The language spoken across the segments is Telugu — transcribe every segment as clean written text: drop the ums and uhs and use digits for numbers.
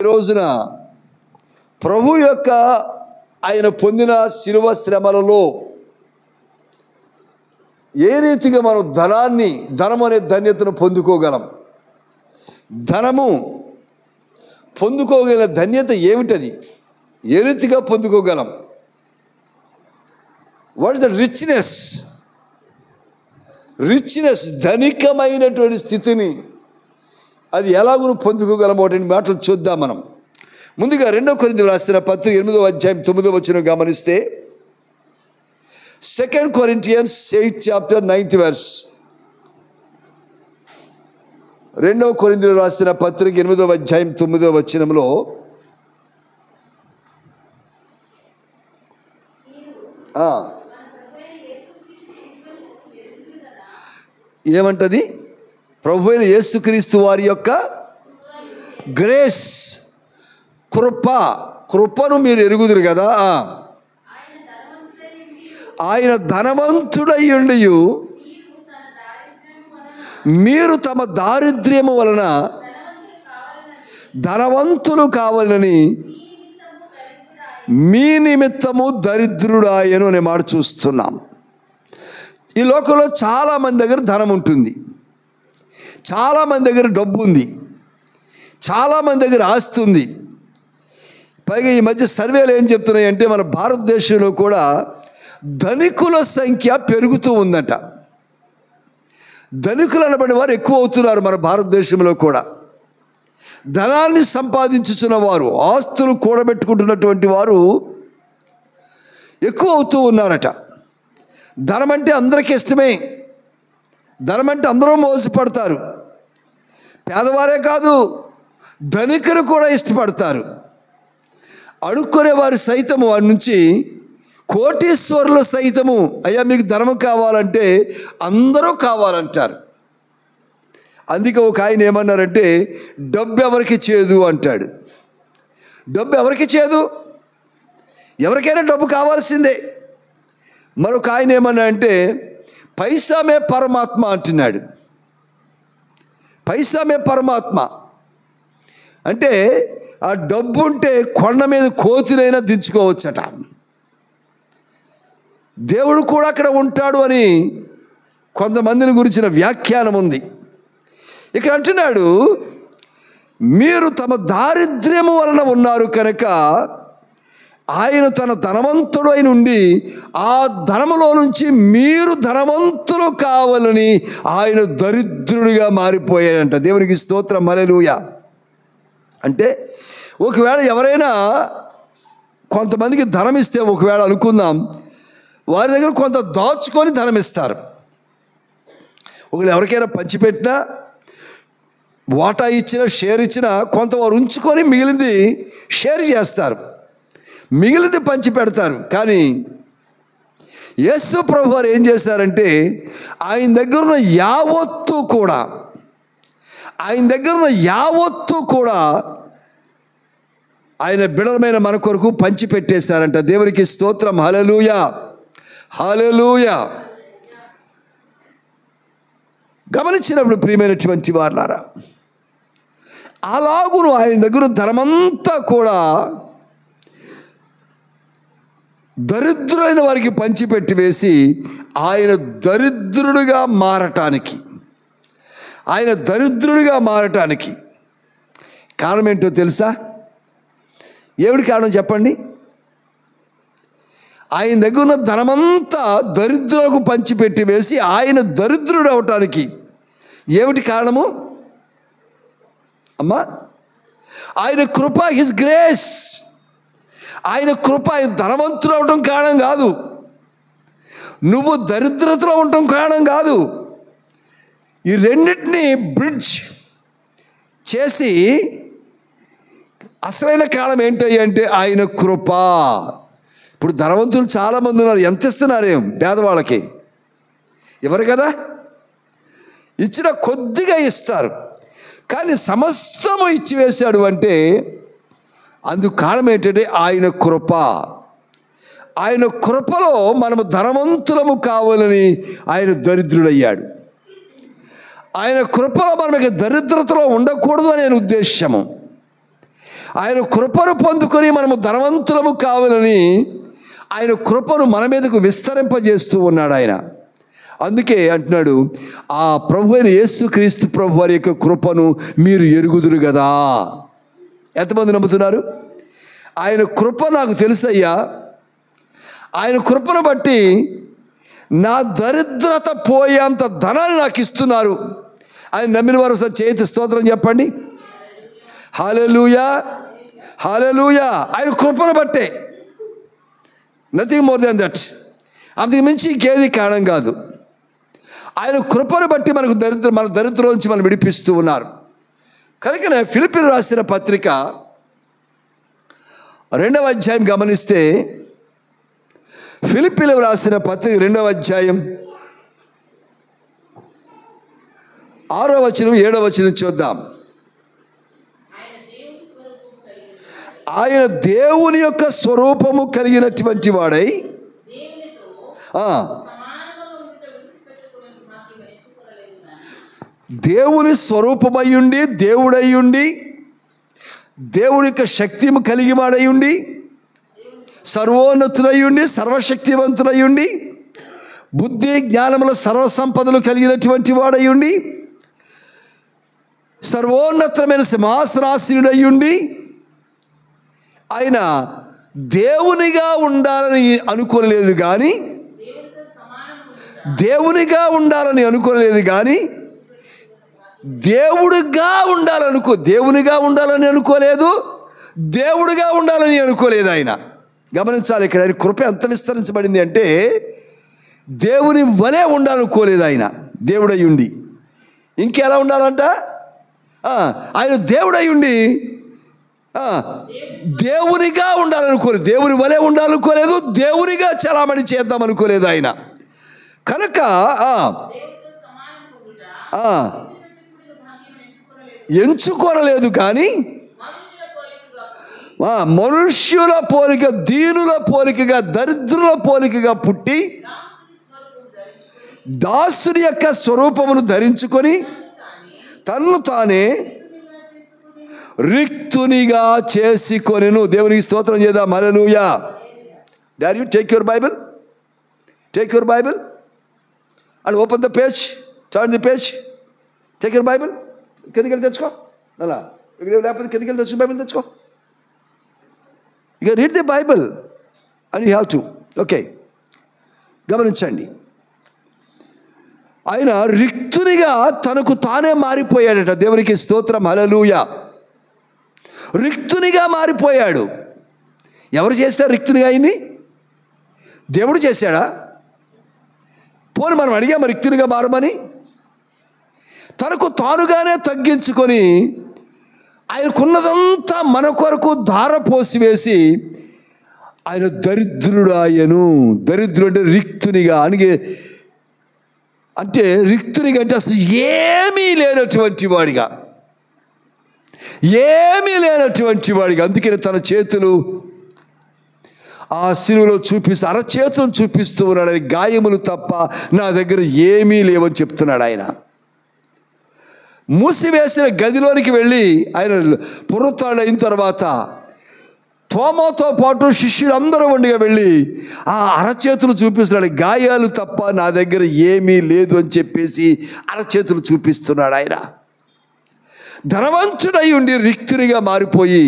రోజున ప్రభు యొక్క ఆయన పొందిన శిలువ శ్రమలలో ఏ రీతిగా మనం ధనం అనే ధన్యతను పొందుకోగలం, ధనము పొందుకోగల ధన్యత ఏమిటది, ఏ రీతిగా పొందుకోగలం? వాట్ ఇస్ ద రిచ్నెస్ ధనికమైనటువంటి స్థితిని అది ఎలాగూ పొందుకోగలమో అనే మాటలు చూద్దాం మనం. ముందుగా 2 కొరింథీయులకు రాసిన పత్రిక 8వ అధ్యాయం 9వ వచనం గమనిస్తే 2 Corinthians 8 chapter 9th verse. 2 కొరింథీయులకు రాసిన పత్రిక 8వ అధ్యాయం 9వ వచనంలో ఏమంటది? ప్రభువైన యేసుక్రీస్తు వారి యొక్క గ్రేస్, కృపను మీరు ఎరుగుదురు కదా. ఆయన ధనవంతుడయ్యుండి మీరు తమ దారిద్ర్యము వలన ధనవంతులు కావాలని మీ నిమిత్తము దరిద్రుడాయను అనే మాట చూస్తున్నాం. ఈ లోకంలో చాలామంది దగ్గర ధనం ఉంటుంది, చాలామంది దగ్గర డబ్బు ఉంది, చాలామంది దగ్గర ఆస్తి ఉంది. పైగా ఈ మధ్య సర్వేలు ఏం చెప్తున్నాయంటే మన భారతదేశంలో కూడా ధనికుల సంఖ్య పెరుగుతూ ఉందట. ధనికులు అనబడిన వారు ఎక్కువ అవుతున్నారు మన భారతదేశంలో కూడా. ధనాన్ని సంపాదించుచున్న వారు, ఆస్తులు కూడబెట్టుకుంటున్నటువంటి వారు ఎక్కువ అవుతూ ఉన్నారట. ధనం అంటే అందరికీ ఇష్టమే, ధనం అంటే అందరూ మోసపడతారు. పేదవారే కాదు, ధనికులు కూడా ఇష్టపడతారు. అడుక్కునే వారు సైతము వారి నుంచి, కోటీశ్వరులు సైతము అయ్యా మీకు ధనం కావాలంటే అందరూ కావాలంటారు. అందుకే ఒక ఆయన ఏమన్నారంటే డబ్బు ఎవరికి చేదు అంటాడు. డబ్బు ఎవరికి చేదు? ఎవరికైనా డబ్బు కావాల్సిందే. మరొక ఆయన ఏమన్నా అంటే పైసామే పరమాత్మ అంటున్నాడు. పైసామే పరమాత్మ అంటే ఆ డబ్బు ఉంటే కొండ మీద కోతులైనా దించుకోవచ్చట. దేవుడు కూడా అక్కడ ఉంటాడు అని కొంతమందిని గురించిన వ్యాఖ్యానం ఉంది. ఇక్కడ అంటున్నాడు మీరు తమ దారిద్ర్యము వలన ఉన్నారు కనుక ఆయన తన ధనవంతుడు అయి నుండి ఆ ధనములో నుంచి మీరు ధనవంతులు కావాలని ఆయన దరిద్రుడిగా మారిపోయాడంట. దేవునికి స్తోత్రం, హల్లెలూయా. అంటే ఒకవేళ ఎవరైనా కొంతమందికి ధనం ఇస్తే, ఒకవేళ అనుకుందాం వారి దగ్గర కొంత దాచుకొని ధనం ఇస్తారు. ఒకవేళ ఎవరికైనా పంచిపెట్టినా, వాటా ఇచ్చినా, షేర్ ఇచ్చినా కొంత వారు ఉంచుకొని మిగిలింది షేర్ చేస్తారు, మిగిలింది పంచి పెడతారు. కానీ యేసు ప్రభు వారు ఏం చేశారంటే ఆయన దగ్గర ఉన్న యావత్తు కూడా ఆయన బిడలమైన మన కొరకు పంచి పెట్టేశారంట. దేవునికి స్తోత్రం, హల్లెలూయా, హల్లెలూయా. గమనించినప్పుడు ప్రియమైనటువంటి వారులారా, అలాగును ఆయన దగ్గర ధనమంతా కూడా దరిద్రులైన వారికి పంచిపెట్టి వేసి ఆయన దరిద్రుడిగా మారటానికి కారణం ఏంటో తెలుసా? ఏమిటి కారణం చెప్పండి? ఆయన దగ్గర ఉన్న ధనమంతా దరిద్రులకు పంచిపెట్టి వేసి ఆయన దరిద్రుడు అవటానికి ఏమిటి కారణము అమ్మా? ఆయన కృప, హిస్ గ్రేస్. ఆయన కృప. ఆయన ధనవంతుడు అవటం కారణం కాదు, నువ్వు దరిద్రతలో ఉండటం కారణం కాదు. ఈ రెండింటినీ బ్రిడ్జ్ చేసి అసలైన కారణం ఏంటి అంటే ఆయన కృప. ఇప్పుడు ధనవంతులు చాలామంది ఉన్నారు, ఎంత ఇస్తున్నారేం పేదవాళ్ళకి? ఎవరు కదా, ఇచ్చిన కొద్దిగా ఇస్తారు. కానీ సమస్తము ఇచ్చివేశాడు అంటే అందుకు కారణం ఏంటంటే ఆయన కృప. ఆయన కృపలో మనము ధనవంతులము కావాలని ఆయన దరిద్రుడయ్యాడు. ఆయన కృపలో మనం దరిద్రతలో ఉండకూడదు అనే ఉద్దేశము. ఆయన కృపను పొందుకొని మనము ధనవంతులము కావాలని ఆయన కృపను మన మీదకు విస్తరింపజేస్తూ ఉన్నాడు ఆయన. అందుకే అంటున్నాడు, ఆ ప్రభు అయిన యేసుక్రీస్తు ప్రభు వారి యొక్క కృపను మీరు ఎరుగుదురు కదా. ఎంతమంది నమ్ముతున్నారు? ఆయన కృప నాకు తెలుసయ్యా, ఆయన కృపను బట్టి నా దరిద్రత పోయేంత ధనాన్ని నాకు ఇస్తున్నారు. ఆయన నమ్మిన వారు ఒకసారి చేతి స్తోత్రం చెప్పండి. హల్లెలూయా, హల్లెలూయా. ఆయన కృపను బట్టే, నథింగ్ మోర్ దెన్ దట్. అంతకు మించి ఇంకేది కారణం కాదు. ఆయన కృపను బట్టి మనకు మన దరిద్రం నుంచి మనం విడిపిస్తూ ఉన్నారు. కనుకనే ఫిలిప్పీయులకు రాసిన పత్రిక 2వ అధ్యాయం గమనిస్తే, ఫిలిప్పీయులకు రాసిన పత్రిక 2వ అధ్యాయం 6వ వచనం 7వ వచనం చూద్దాం. ఆయన దేవుని యొక్క స్వరూపము కలిగినటువంటి వాడై దేవుని స్వరూపమయ్యుండి, దేవుడయ్యుండి, దేవుడి యొక్క శక్తి కలిగి వాడయ్యుండి, సర్వోన్నతుడయ్యుండి, సర్వశక్తివంతుడయ్యుండి, బుద్ధి జ్ఞానముల సర్వసంపదలు కలిగినటువంటి వాడయ్యుండి, సర్వోన్నతమైన సింహాసనాసీనుడయ్యుండి, ఆయన దేవునిగా ఉండాలని అనుకోలేదు కానీ దేవునిగా ఉండాలని దేవుడిగా దేవునిగా ఉండాలని అనుకోలేదు, దేవుడిగా ఉండాలని అనుకోలేదు. ఆయన గమనించాలి, ఇక్కడ ఆయన కృప ఎంత విస్తరించబడింది అంటే, దేవుని వలె ఉండాలనుకోలేదు. ఆయన దేవుడై ఉండి ఇంకెలా ఉండాలంట? ఆయన దేవుడై ఉండి దేవునిగా ఉండాలనుకోలేదు, దేవుని వలె ఉండాలనుకోలేదు, దేవునిగా చలామణి చేద్దాం అనుకోలేదు ఆయన. కనుక ఎంచుకోనలేదు కానీ మనుష్యుల పోలిక, దీనుల పోలికగా, దరిద్రుల పోలికగా పుట్టి దాసుని యొక్క స్వరూపమును ధరించుకొని తన్ను తానే రిక్తునిగా చేసుకొనెను. దేవునికి స్తోత్రం చేద్దాం. హల్లెలూయా. డర్ you take your Bible, take your Bible and open the page, turn the page, take your Bible. కిందకి వెళ్ళి తెచ్చుకో, అలా ఇక్కడ లేకపోతే కిందకి వెళ్ళి తెచ్చుకో, బైబిల్ తెచ్చుకో. You read the Bible and you have to. Okay, గమనించండి, ఆయన రిక్తునిగా తనకు తానే మారిపోయాడట. దేవునికి స్తోత్రం. హల్లెలూయా. రిక్తునిగా మారిపోయాడు. ఎవరు చేశారు రిక్తునిగా అయింది? దేవుడు చేశాడా? పోనీ మనం అడిగాము రిక్తునిగా మారమని? తనకు తానుగానే తగ్గించుకొని ఆయనకున్నదంతా మన కొరకు ధార పోసివేసి ఆయన దరిద్రుడాయను. దరిద్రుడు అంటే రిక్తునిగా అంటే రిక్తునిగా అంటే అసలు ఏమీ లేనటువంటి వాడిగా, ఏమీ లేనటువంటి వాడిగా. అందుకని తన చేతులు ఆ శిలువలో చూపిస్తూ, అరచేతులను చూపిస్తూ ఉన్నాడు. ఆయన గాయములు తప్ప నా దగ్గర ఏమీ లేవని చెప్తున్నాడు. ఆయన మూసివేసిన గదిలోనికి వెళ్ళి ఆయన పునరుత్థానం తర్వాత తోమాతో పాటు శిష్యులందరూ వండిగా వెళ్ళి ఆ అరచేతులు చూపిస్తున్నాడు. గాయాలు తప్ప నా దగ్గర ఏమీ లేదు అని చెప్పేసి అరచేతులు చూపిస్తున్నాడు. ఆయన ధనవంతుడై ఉండి రిక్తునిగా మారిపోయి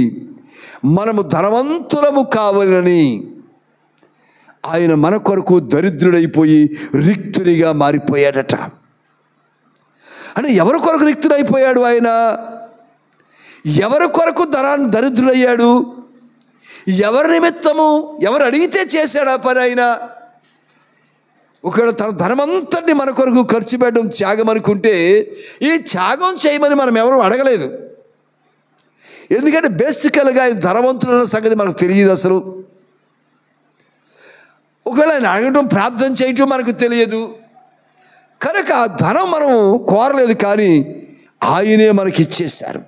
మనము ధనవంతులము కావాలని ఆయన మన కొరకు దరిద్రుడైపోయి రిక్తునిగా మారిపోయాడట. అంటే ఎవరి కొరకు రిక్తుడైపోయాడు ఆయన? ఎవరి కొరకు దరిద్రుడయ్యాడు? ఎవరి నిమిత్తము? ఎవరు అడిగితే చేశాడు ఆ పని ఆయన? ఒకవేళ తన ధనమంతటిని మన కొరకు ఖర్చు పెట్టడం త్యాగం అనుకుంటే, ఈ త్యాగం చేయమని మనం ఎవరూ అడగలేదు. ఎందుకంటే బేసికల్గా ఆయన ధనవంతుడన్న సంగతి మనకు తెలియదు అసలు. ఒకవేళ ఆయన అడగడం, ప్రార్థన చేయటం మనకు తెలియదు. కనుక ఆ ధనం మనం కోరలేదు, కానీ ఆయనే మనకి ఇచ్చేశారు.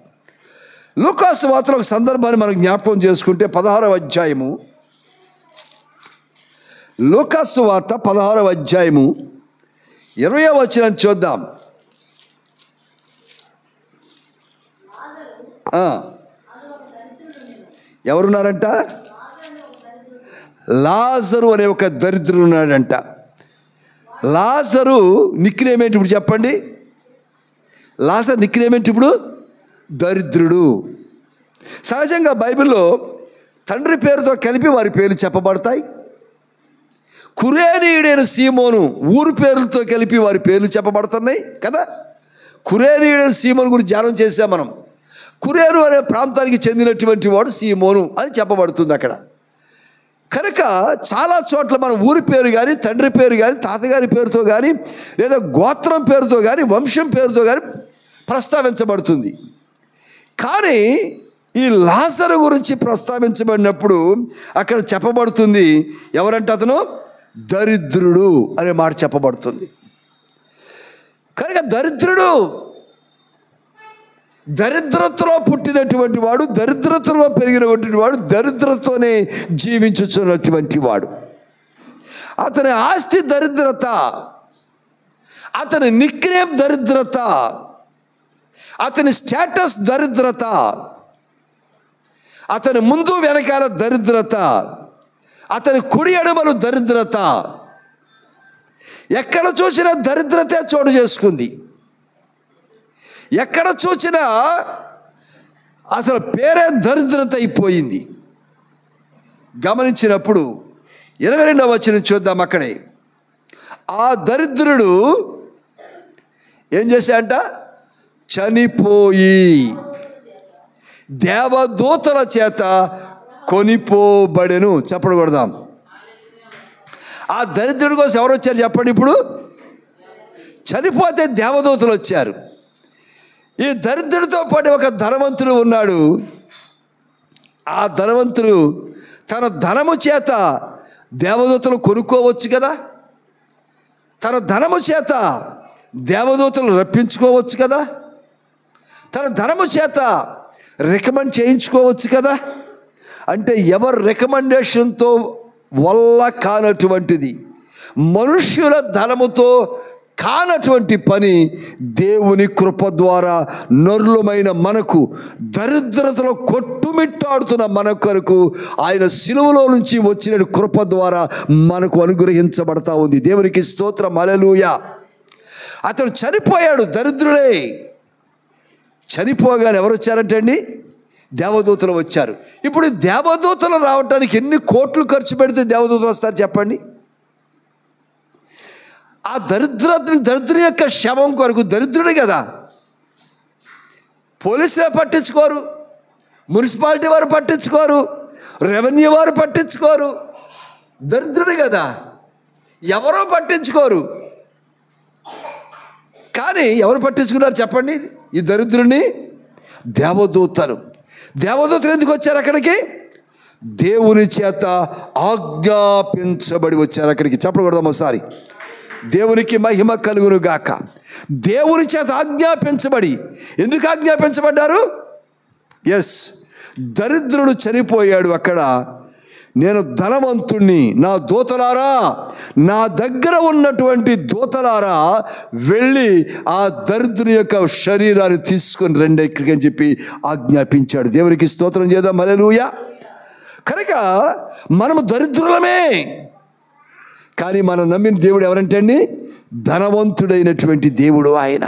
లూకాసు వార్తలో ఒక సందర్భాన్ని మనం జ్ఞాపకం చేసుకుంటే 16వ అధ్యాయము, లూకాసు వార్త 16వ అధ్యాయము 20వ వచనం చూద్దాం. ఎవరున్నారంట? లాజరు అనే ఒక దరిద్రుడు ఉన్నాడంట. లాజరు నిక్నేమ్ ఏంటి ఇప్పుడు చెప్పండి? లాజరు నిక్నేమ్ ఏంటి ఇప్పుడు? దరిద్రుడు. సహజంగా బైబిల్లో తండ్రి పేరుతో కలిపి వారి పేర్లు చెప్పబడతాయి. కురేనీయుడైన సీమోను ఊరు పేర్లతో కలిపి వారి పేర్లు చెప్పబడుతున్నాయి కదా. కురేనీయుడైన సీమోను గురించి ధ్యానం చేసాం మనం. కురేను అనే ప్రాంతానికి చెందినటువంటి వాడు సీమోను అని చెప్పబడుతుంది అక్కడ. కనుక చాలా చోట్ల మన ఊరి పేరు కానీ, తండ్రి పేరు కానీ, తాతగారి పేరుతో కానీ, లేదా గోత్రం పేరుతో కానీ, వంశం పేరుతో కానీ ప్రస్తావించబడుతుంది. కానీ ఈ లాజరు గురించి ప్రస్తావించబడినప్పుడు అక్కడ చెప్పబడుతుంది ఎవరంటే అతను దరిద్రుడు అనే మాట చెప్పబడుతుంది. కనుక దరిద్రుడు దరిద్రతలో పుట్టినటువంటి వాడు, దరిద్రతలో పెరిగినటువంటి వాడు, దరిద్రతతోనే జీవించుతున్నటువంటి వాడు. అతని ఆస్తి దరిద్రత, అతని నిక్నేమ్ దరిద్రత, అతని స్టేటస్ దరిద్రత, అతని ముందు వెనకాల దరిద్రత, అతని కుడి ఎడమలు దరిద్రత. ఎక్కడ చూసినా దరిద్రతే చోటు చేసుకుంది. ఎక్కడ చూసినా అసలు పేరే దరిద్రత అయిపోయింది. గమనించినప్పుడు 22వ వచనం చూద్దాం. అక్కడే ఆ దరిద్రుడు ఏం చేశాడంట? చనిపోయి దేవదూతల చేత కొనిపోబడెను. చెప్పడం కొడదాం. ఆ దరిద్రుడి కోసం ఎవరు వచ్చారు చెప్పండి? ఇప్పుడు చనిపోతే దేవదూతలు వచ్చారు. ఈ దరిద్రుడితో పాటు ఒక ధనవంతుడు ఉన్నాడు. ఆ ధనవంతుడు తన ధనము చేత దేవదూతలు కొనుక్కోవచ్చు కదా, తన ధనము చేత దేవదూతలు రప్పించుకోవచ్చు కదా, తన ధనము చేత రికమెండ్ చేయించుకోవచ్చు కదా. అంటే ఎవరి రికమెండేషన్తో వల్ల కానటువంటిది, మనుష్యుల ధనముతో కానటువంటి పని దేవుని కృప ద్వారా నరులమైన మనకు, దరిద్రతలో కొట్టుమిట్టాడుతున్న మన కొరకు ఆయన శిలువలో నుంచి వచ్చిన కృప ద్వారా మనకు అనుగ్రహించబడతా ఉంది. దేవునికి స్తోత్రం, హల్లెలూయా. అతడు చనిపోయాడు, దరిద్రుడే. చనిపోగానే ఎవరు వచ్చారంటే అండి? దేవదూతలు వచ్చారు. ఇప్పుడు దేవదూతలు రావడానికి ఎన్ని కోట్లు ఖర్చు పెడితే దేవదూతలు వస్తారు చెప్పండి? ఆ దరిద్రుని యొక్క శవం కొరకు, దరిద్రుడే కదా, పోలీసులే పట్టించుకోరు, మున్సిపాలిటీ వారు పట్టించుకోరు, రెవెన్యూ వారు పట్టించుకోరు. దరిద్రుడే కదా, ఎవరో పట్టించుకోరు. కానీ ఎవరు పట్టించుకున్నారు చెప్పండి? ఈ దరిద్రుని దేవదూతలు. దేవదూతలు ఎందుకు వచ్చారు అక్కడికి? దేవుని చేత ఆజ్ఞాపించబడి వచ్చారు అక్కడికి. చెప్పకూడదాం ఒకసారి. దేవునికి మహిమ కలుగును గాక. దేవుని చేత ఆజ్ఞాపించబడి. ఎందుకు ఆజ్ఞాపించబడ్డారు? ఎస్, దరిద్రుడు చనిపోయాడు అక్కడ. నేను ధనవంతుణ్ణి, నా దూతలారా, నా దగ్గర ఉన్నటువంటి దూతలారా వెళ్ళి ఆ దరిద్రుని యొక్క శరీరాన్ని తీసుకొని రండి ఇక్కడికి అని చెప్పి ఆజ్ఞాపించాడు. దేవునికి స్తోత్రం చేద్దాం, హల్లెలూయా. కనుక మనము దరిద్రులమే, కానీ మనం నమ్మిన దేవుడు ఎవరంటే అండి? ధనవంతుడైనటువంటి దేవుడు ఆయన.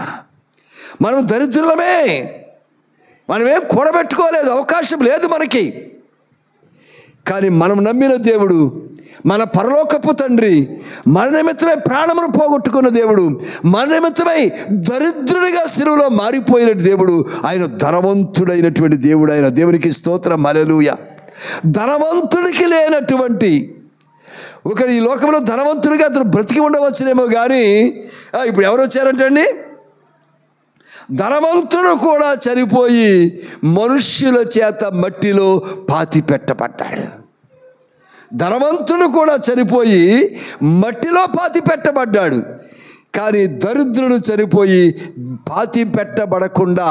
మనం దరిద్రులమే, మనమేం కూడబెట్టుకోలేదు, అవకాశం లేదు మనకి. కానీ మనం నమ్మిన దేవుడు, మన పరలోకపు తండ్రి, మన నిమిత్తమై ప్రాణమును పోగొట్టుకున్న దేవుడు, మన నిమిత్తమై దరిద్రుడిగా శిలువలో మారిపోయిన దేవుడు, ఆయన ధనవంతుడైనటువంటి దేవుడు ఆయన. దేవునికి స్తోత్రం, హల్లెలూయా. ధనవంతుడికి లేనటువంటి ఒకడు ఈ లోకంలో ధనవంతుడిగా అతను బ్రతికి ఉండవచ్చునేమో, కానీ ఇప్పుడు ఎవరు వచ్చారంటే అండి? ధనవంతుడు కూడా చనిపోయి మనుష్యుల చేత మట్టిలో పాతి పెట్టబడ్డాడు. ధనవంతుడు కూడా చనిపోయి మట్టిలో పాతి పెట్టబడ్డాడు. కానీ దరిద్రుడు చనిపోయి పాతి పెట్టబడకుండా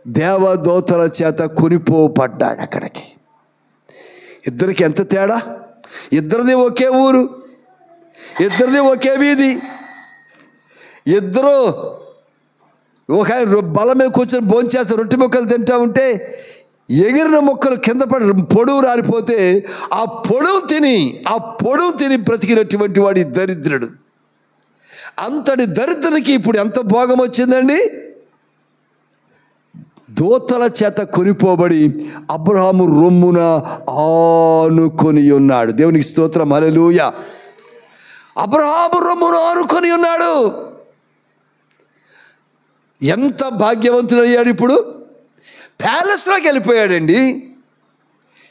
దేవదూతల చేత కొనిపోబడ్డాడు అక్కడికి. ఇద్దరికి ఎంత తేడా! ఇద్దరిది ఒకే ఊరు, ఇద్దరిది ఒకే వీధి. ఇద్దరు ఒక ఆయన బల్ల మీద కూర్చొని భోంచేస్తారు, రొట్టె ముక్కలు తింటూ ఉంటే ఎగిరిన మొక్కలు కింద పడి పొడువు రాలిపోతే ఆ పొడువు తిని బ్రతికినటువంటి వాడి దరిద్రుడు. అంతటి దరిద్రునికి ఇప్పుడు ఎంత భోగం వచ్చిందండి? దూతల చేత కొనిపోబడి అబ్రహాము రొమ్మున ఆనుకొని ఉన్నాడు. దేవునికి స్తోత్రం, హల్లెలూయా. అబ్రహాము రొమ్మున ఆనుకొని ఉన్నాడు. ఎంత భాగ్యవంతుడయ్యాడు! ఇప్పుడు ప్యాలెస్లోకి వెళ్ళిపోయాడండి.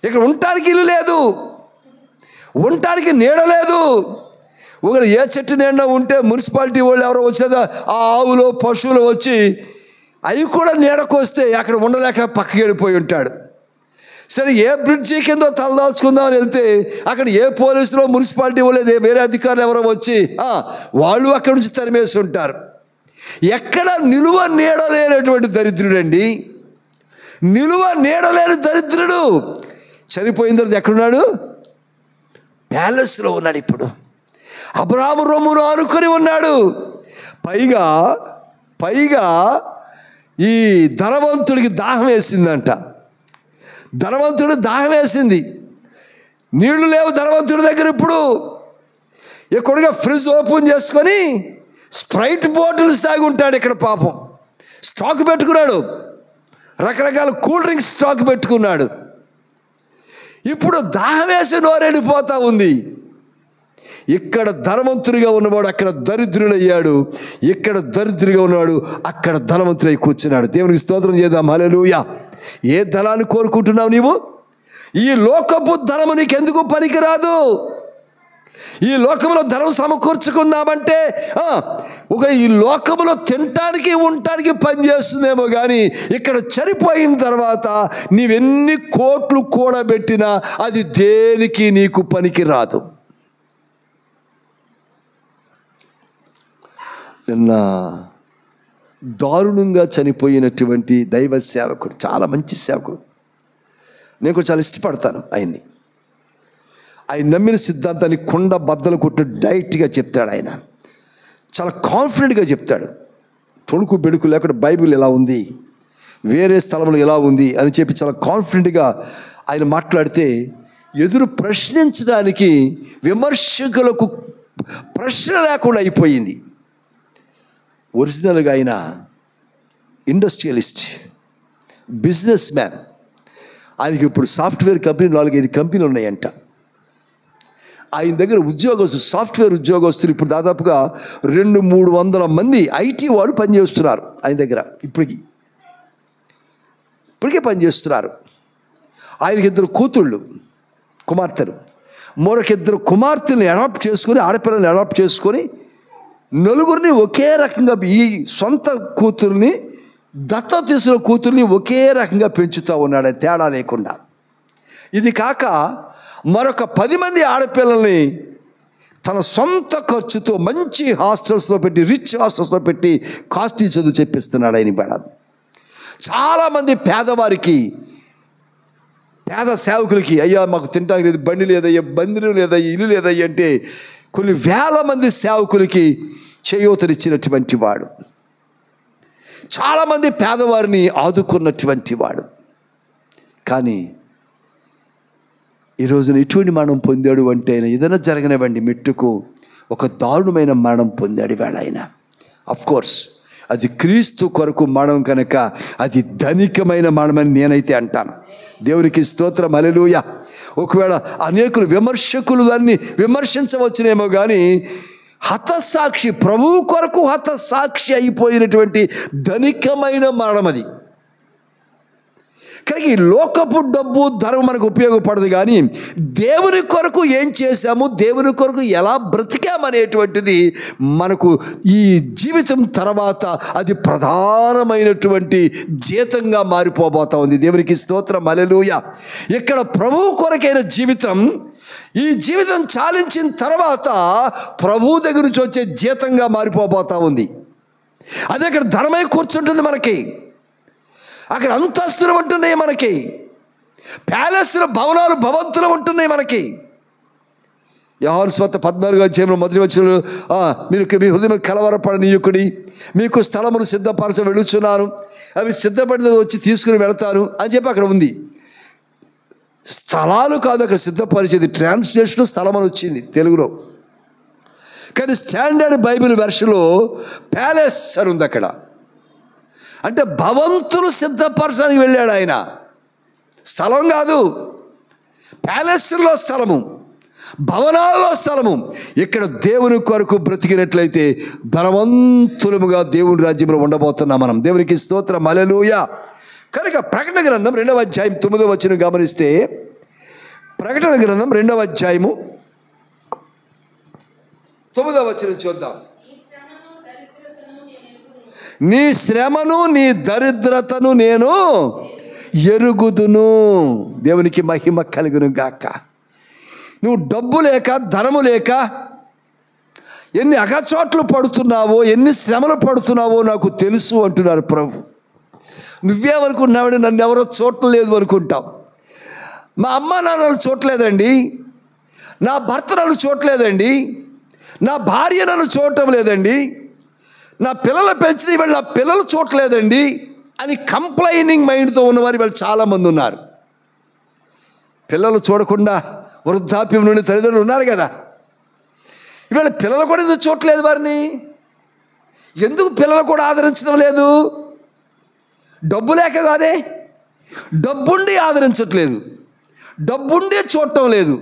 ఇక్కడ ఉండటానికి ఇల్లు లేదు, ఉండటానికి నీడ లేదు. ఒకరు ఏ చెట్టు నీడ ఉంటే మున్సిపాలిటీ వాళ్ళు ఎవరో వచ్చేదా ఆ ఆవులు పశువులు వచ్చి అవి కూడా నీడకొస్తే అక్కడ ఉండలేక పక్కకి వెళ్ళిపోయి ఉంటాడు. సరే, ఏ బ్రిడ్జి కిందో తలదాల్చుకుందామని వెళ్తే అక్కడ ఏ పోలీసులో మున్సిపాలిటీ వాళ్ళు వేరే అధికారులు ఎవరో వచ్చి వాళ్ళు అక్కడి నుంచి తరిమేసి ఉంటారు. ఎక్కడ నిలువ నీడ లేనటువంటి దరిద్రుడండి, నిలువ నీడ లేని దరిద్రుడు చనిపోయిన తర్వాత ఎక్కడున్నాడు? ప్యాలెస్లో ఉన్నాడు. ఇప్పుడు అబ్రహాము రొమ్మును ఆనుకొని ఉన్నాడు. పైగా ఈ ధనవంతుడికి దాహం వేసిందంట. ధనవంతుడు దాహం వేసింది, నీళ్లు లేవు ధనవంతుడి దగ్గర. ఇప్పుడు ఎక్కడిగా ఫ్రిడ్జ్ ఓపెన్ చేసుకొని స్ప్రైట్ బాటిల్స్ తాగి ఉంటాడు. ఇక్కడ పాపం స్టాక్ పెట్టుకున్నాడు, రకరకాల కూల్ డ్రింక్స్ స్టాక్ పెట్టుకున్నాడు. ఇప్పుడు దాహం వేసి నోరెండిపోతా ఉంది. ఇక్కడ ధనవంతుడిగా ఉన్నవాడు అక్కడ దరిద్రుడయ్యాడు, ఇక్కడ దరిద్రుడిగా ఉన్నవాడు అక్కడ ధనవంతుడై కూర్చున్నాడు. దేవునికి స్తోత్రం చేద్దాం, హల్లెలూయా. ఏ ధనాన్ని కోరుకుంటున్నావు నీవు? ఈ లోకపు ధనము నీకెందుకు పనికిరాదు. ఈ లోకంలో ధనం సమకూర్చుకుందామంటే ఈ లోకంలో తినటానికి ఉండటానికి పనిచేస్తుందేమో కానీ ఇక్కడ చనిపోయిన తర్వాత నీవెన్ని కోట్లు కూడబెట్టినా అది దేనికి నీకు పనికి రాదు. నిన్న దారుణంగా చనిపోయినటువంటి దైవ సేవకుడు, చాలా మంచి సేవకుడు, నేను కూడా చాలా ఇష్టపడతాను ఆయన్ని. ఆయన నమ్మిన సిద్ధాంతాన్ని కొండ బద్దలు కొట్టు డైరెక్ట్గా చెప్తాడు. ఆయన చాలా కాన్ఫిడెంట్గా చెప్తాడు. తొణుకు బెడుకు లేకుండా బైబిల్ ఎలా ఉంది, వేరే స్థలంలో ఎలా ఉంది అని చెప్పి చాలా కాన్ఫిడెంట్గా ఆయన మాట్లాడితే ఎదురు ప్రశ్నించడానికి విమర్శకులకు ప్రశ్న లేకుండా అయిపోయింది. ఒరిజినల్గా ఆయన ఇండస్ట్రియలిస్ట్, బిజినెస్ మ్యాన్. ఆయనకి ఇప్పుడు సాఫ్ట్వేర్ కంపెనీ 4-5 కంపెనీలు ఉన్నాయంట. ఆయన దగ్గర ఉద్యోగస్తులు, సాఫ్ట్వేర్ ఉద్యోగస్తులు ఇప్పుడు దాదాపుగా 200-300 మంది ఐటీ వాళ్ళు పనిచేస్తున్నారు ఆయన దగ్గర. ఇప్పటికే పనిచేస్తున్నారు. ఆయనకి 2 కుమార్తెలు, మరొక 2 కుమార్తెలను అడాప్ట్ చేసుకొని, ఆడపిల్లల్ని అడాప్ట్ చేసుకొని 4 ఒకే రకంగా, ఈ సొంత కూతుర్ని దత్త తీసుకున్న కూతుర్ని ఒకే రకంగా పెంచుతూ ఉన్నాడు, తేడా లేకుండా. ఇది కాక మరొక 10 మంది ఆడపిల్లల్ని తన సొంత ఖర్చుతో మంచి హాస్టల్స్లో పెట్టి, రిచ్ హాస్టల్స్లో పెట్టి కాస్ట్లీ చదువు చెప్పిస్తున్నాడు ఆయన. మేడం, చాలామంది పేదవారికి, పేద సేవకులకి, అయ్యా మాకు తినడానికి లేదు, బండి లేదయ్యా, బందిరు లేదయ్యా, ఇల్లు లేదయ్యా అంటే కొన్ని వేల మంది సేవకులకి చేయూతనిచ్చినటువంటి వాడు, చాలామంది పేదవారిని ఆదుకున్నటువంటి వాడు. కానీ ఈరోజున ఎటువంటి మరణం పొందాడు అంటే, ఆయన ఏదైనా జరగనివ్వండి మెట్టుకు ఒక దారుణమైన మరణం పొందాడు వేళ ఆయన. అఫ్కోర్స్ అది క్రీస్తు కొరకు మరణం కనుక అది ధనికమైన మరణమని నేనైతే అంటాను. దేవునికి స్తోత్రం, హల్లెలూయా. ఒకవేళ అనేకులు విమర్శకులు దాన్ని విమర్శించవచ్చునేమో కానీ హతసాక్షి, ప్రభువు కొరకు హతసాక్షి అయిపోయినటువంటి ధనికమైన మరణం అది. కానీ ఈ లోకపు డబ్బు ధనం మనకు ఉపయోగపడదు, కానీ దేవుని కొరకు ఏం చేశాము, దేవుని కొరకు ఎలా బ్రతికామనేటువంటిది మనకు ఈ జీవితం తర్వాత అది ప్రధానమైనటువంటి జీతంగా మారిపోబోతా ఉంది. దేవునికి స్తోత్రం, హల్లెలూయా. ఇక్కడ ప్రభువు కొరకైన జీవితం, ఈ జీవితం చాలించిన తర్వాత ప్రభువు దగ్గర నుంచి వచ్చే జీతంగా మారిపోబోతా ఉంది. అదే ఇక్కడ ధనమై కూర్చుంటుంది మనకి, అక్కడ అంతస్తులు ఉంటున్నాయి మనకి, ప్యాలెస్లో భవనాలు భవంతులు ఉంటున్నాయి మనకి. యోహాను సువార్త 14 మొదటి వచనంలో మీరు మీ హృదయం కలవరపడనీయకుడి, మీకు స్థలమును సిద్ధపరచ వెళుచున్నాను, అవి సిద్ధపడినది వచ్చి తీసుకుని వెళతాను అని చెప్పి అక్కడ ఉంది. స్థలాలు కాదు అక్కడ సిద్ధపరిచేది, ట్రాన్స్లేషన్ స్థలం అని వచ్చింది తెలుగులో. కానీ స్టాండర్డ్ బైబిల్ వెర్షన్లో ప్యాలెస్ అని ఉంది అక్కడ. అంటే భవంతులు సిద్ధపరచడానికి వెళ్ళాడు ఆయన, స్థలం కాదు. ప్యాలెస్లో స్థలము, భవనాల్లో స్థలము. ఇక్కడ దేవుని కొరకు బ్రతికినట్లయితే ధనవంతులముగా దేవుని రాజ్యంలో ఉండబోతున్నాం మనం. దేవునికి స్తోత్రం, హల్లెలూయా. కనుక ప్రకటన గ్రంథం 2వ అధ్యాయం 9వ వచనం గమనిస్తే, ప్రకటన గ్రంథం 2వ అధ్యాయము 9వ వచనం చూద్దాం. నీ శ్రమను నీ దరిద్రతను నేను ఎరుగుదును. దేవునికి మహిమ కలుగును గాక. నువ్వు డబ్బు లేక, ధనము లేక ఎన్ని అగచోట్లు పడుతున్నావో, ఎన్ని శ్రమలు పడుతున్నావో నాకు తెలుసు అంటున్నారు ప్రభు. నువ్వేమనుకున్నావు? నన్ను ఎవరో చూడలేదు అనుకుంటావు. మా అమ్మ నాన్నలు చూడలేదండి, నా భర్త నన్ను చూడలేదండి, నా భార్య నన్ను చూడటం లేదండి, నా పిల్లలు పెంచిన వీళ్ళు నా పిల్లలు చూడలేదండి అని కంప్లైనింగ్ మైండ్తో ఉన్నవారు వాళ్ళు చాలామంది ఉన్నారు. పిల్లలు చూడకుండా వృద్ధాప్యం నుండి తల్లిదండ్రులు ఉన్నారు కదా, ఇవాళ పిల్లలు కూడా ఎందుకు చూడలేదు వారిని? ఎందుకు పిల్లలు కూడా ఆదరించడం లేదు? డబ్బు లేక కాదే, డబ్బుండి ఆదరించట్లేదు, డబ్బుండి చూడటం లేదు,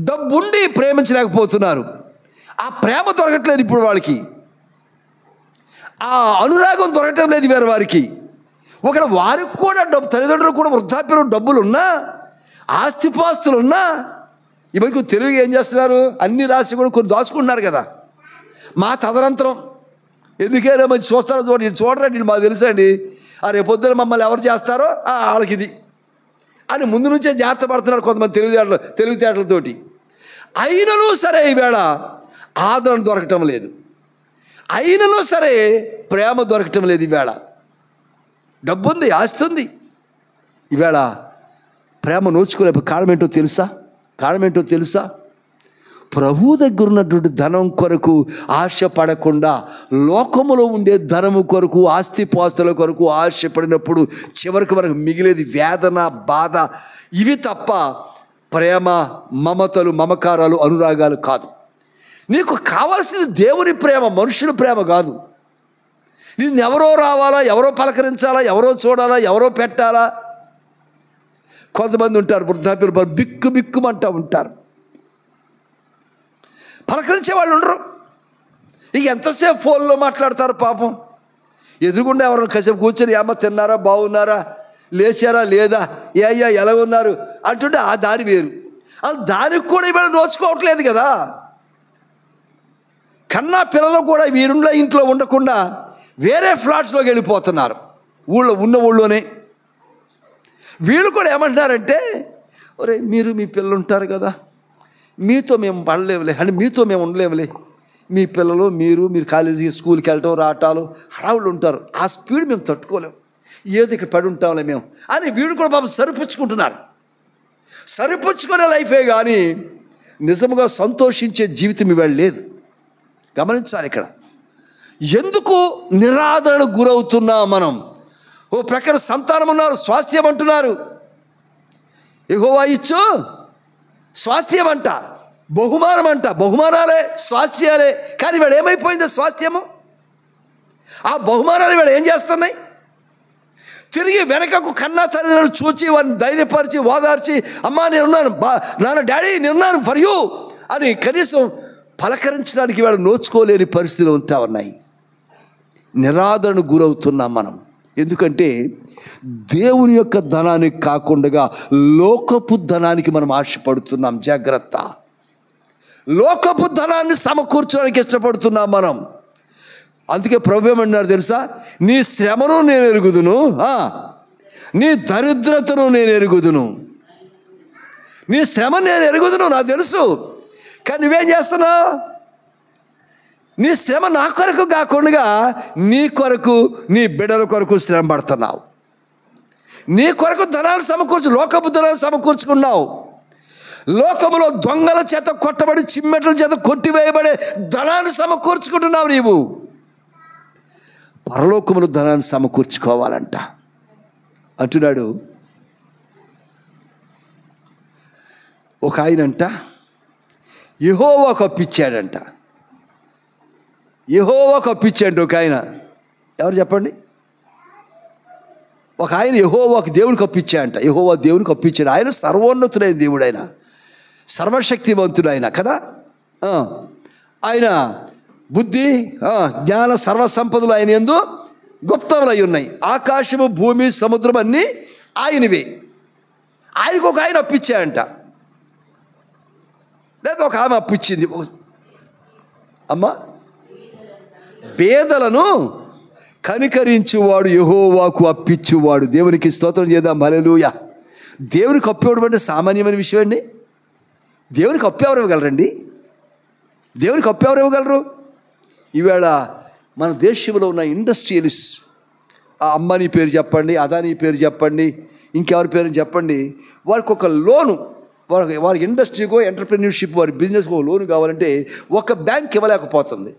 డబ్బుండి ప్రేమించలేకపోతున్నారు. ఆ ప్రేమ దొరకట్లేదు ఇప్పుడు వాళ్ళకి, ఆ అనురాగం దొరకటం లేదు వేరే వారికి. ఒకవేళ వారికి కూడా డబ్బు, తల్లిదండ్రులు కూడా వృద్ధాప్యంలో డబ్బులు ఉన్నా, ఆస్తిపాస్తులు ఉన్నా, ఈ మధ్య తెలుగు ఏం చేస్తున్నారు? అన్ని రాసి కూడా కొన్ని దాచుకుంటున్నారు కదా. మా తదనంతరం ఎందుకైనా మంచి చూస్తారో చూడరండి, మాకు తెలుసా అండి, రేపొద్దున మమ్మల్ని ఎవరు చేస్తారో వాళ్ళకి ఇది అని ముందు నుంచే జాగ్రత్త పడుతున్నారు కొంతమంది తెలివితేటలతోటి. అయినను సరే ఈవేళ ఆదరణ దొరకటం లేదు, అయినను సరే ప్రేమ దొరకటం లేదు. ఈవేళ డబ్బు ఉంది, ఆస్తి ఉంది, ఈవేళ ప్రేమ నోచుకోలే. కారణం ఏంటో తెలుసా? ప్రభు దగ్గర ఉన్నటువంటి ధనం కొరకు ఆశపడకుండా, లోకములో ఉండే ధనము కొరకు, ఆస్తిపాస్తుల కొరకు ఆశపడినప్పుడు చివరికి మనకు మిగిలేది వేదన, బాధ. ఇవి తప్ప ప్రేమ, మమతలు, మమకారాలు, అనురాగాలు కాదు. నీకు కావాల్సింది దేవుని ప్రేమ, మనుషుల ప్రేమ కాదు. నిన్ను ఎవరో రావాలా, ఎవరో పలకరించాలా, ఎవరో చూడాలా, ఎవరో పెట్టాలా. కొంతమంది ఉంటారు వృద్ధాప్యులు బిక్కుమంటూ ఉంటారు, పలకరించే వాళ్ళు ఉండరు. ఇక ఎంతసేపు ఫోన్లో మాట్లాడతారు పాపం. ఎదురుగుండా ఎవరైనా కాసేపు కూర్చొని ఏమో తిన్నారా, బాగున్నారా, లేచారా లేదా, ఏ అయ్యా ఎలా ఉన్నారు అంటుంటే ఆ దారి వేరు. దానికి కూడా ఇవాళ నోచుకోవట్లేదు కదా. కన్నా పిల్లలు కూడా వీరుండే ఇంట్లో ఉండకుండా వేరే ఫ్లాట్స్లోకి వెళ్ళిపోతున్నారు, ఊళ్ళోనే. వీళ్ళు కూడా ఏమంటున్నారంటే, ఒరే మీరు మీ పిల్లలు ఉంటారు కదా, మీతో మేము పడలేములే, అంటే మీతో మేము ఉండలేములే, మీ పిల్లలు మీరు కాలేజీ స్కూల్కి వెళ్ళటం రావటాలు హడావుళ్ళు ఉంటారు, ఆ స్పీడ్ మేము తట్టుకోలేము, ఏదో ఇక్కడ పడి ఉంటాంలే మేము అని వీడు కూడా పాపం సరిపుచ్చుకుంటున్నారు. సరిపుచ్చుకునే లైఫే కానీ నిజముగా సంతోషించే జీవితం ఇవాళ లేదు. గమనించాలి ఇక్కడ. ఎందుకు నిరాదరణకు గురవుతున్నాం మనం? ఓ ప్రకారం సంతానం ఉన్నారు, స్వాస్థ్యం అంటున్నారు, యెహోవా ఇచ్చు స్వాస్థ్యం అంట, బహుమానం అంట, బహుమానాలే స్వాస్థ్యాలే. కానీ వాడు ఏమైపోయింది స్వాస్థ్యము? ఆ బహుమానాలు వాడు ఏం చేస్తున్నాయి? తిరిగి వెనకకు కన్నా తల్లిదండ్రులు చూచి వారిని ధైర్యపరిచి ఓదార్చి, అమ్మా నేనున్నాను, నాన్న డాడీ నేనున్నాను ఫర్ యూ అని కనీసం పలకరించడానికి వాడు నోచుకోలేని పరిస్థితులు ఉంటా ఉన్నాయి. నిరాదరణకు గురవుతున్నాం మనం. ఎందుకంటే దేవుని యొక్క ధనానికి కాకుండా లోకపు ధనానికి మనం ఆశపడుతున్నాం. జాగ్రత్త. లోకపు ధనాన్ని సమకూర్చడానికి ఇష్టపడుతున్నాం మనం. అందుకే ప్రభు ఏమన్నారు తెలుసా? నీ శ్రమను నేను ఎరుగుదును, నీ దరిద్రతను నేను ఎరుగుదును. నీ శ్రమ నేను ఎరుగుదును, నాకు తెలుసు. కానీ నువ్వేం చేస్తున్నావు? నీ శ్రమ నా కొరకు కాకుండా నీ కొరకు, నీ బిడ్డల కొరకు శ్రమ పడుతున్నావు. నీ కొరకు ధనాన్ని సమకూర్చు, లోకపు ధనాన్ని సమకూర్చుకున్నావు. లోకములో దొంగల చేత కొట్టబడి చిమ్మెట్ల చేత కొట్టివేయబడే ధనాన్ని సమకూర్చుకుంటున్నావు నీవు. పరలోకములో ధనాన్ని సమకూర్చుకోవాలంట. అంటున్నాడు ఒక ఆయనంట, యెహోవాకు అప్పిచ్చాడంట. యెహోవాకు అప్పిచ్చాడు ఒక ఆయన. ఎవరు చెప్పండి? ఒక ఆయన యెహోవాకు దేవునికి అప్పిచ్చాడంట. యెహోవా దేవునికి అప్పిచ్చాడు. ఆయన సర్వోన్నతుడైన దేవుడు, ఆయన సర్వశక్తివంతుడు ఆయన కదా. ఆయన బుద్ధి జ్ఞాన సర్వసంపదలు ఆయన యందు గుప్తములై ఉన్నాయి. ఆకాశము భూమి సముద్రం అన్నీ ఆయనవే. ఆయనకు ఒక ఆయన అప్పిచ్చాడంట. లేదా ఒక ఆమె అప్పిచ్చింది. అమ్మ, పేదలను కనికరించువాడు యెహోవాకు అప్పిచ్చువాడు. దేవునికి స్తోత్రం చేద్దాం. హల్లెలూయా. దేవునికి అప్పు ఇవ్వడం అంటే సామాన్యమైన విషయం అండి. దేవునికి అప్పు ఎవరు ఇవ్వగలరండి? దేవునికి అప్పు ఎవరు ఇవ్వగలరు? ఈవేళ మన దేశంలో ఉన్న ఇండస్ట్రియలిస్ట్, ఆ అంబానీ పేరు చెప్పండి, అదానీ పేరు చెప్పండి, ఇంకెవరి పేరు చెప్పండి, వారికి ఒక లోను, వారి ఇండస్ట్రీకో ఎంటర్ప్రెన్యూర్షిప్ వారి బిజినెస్కో లోను కావాలంటే ఒక బ్యాంక్ ఇవ్వలేకపోతుంది.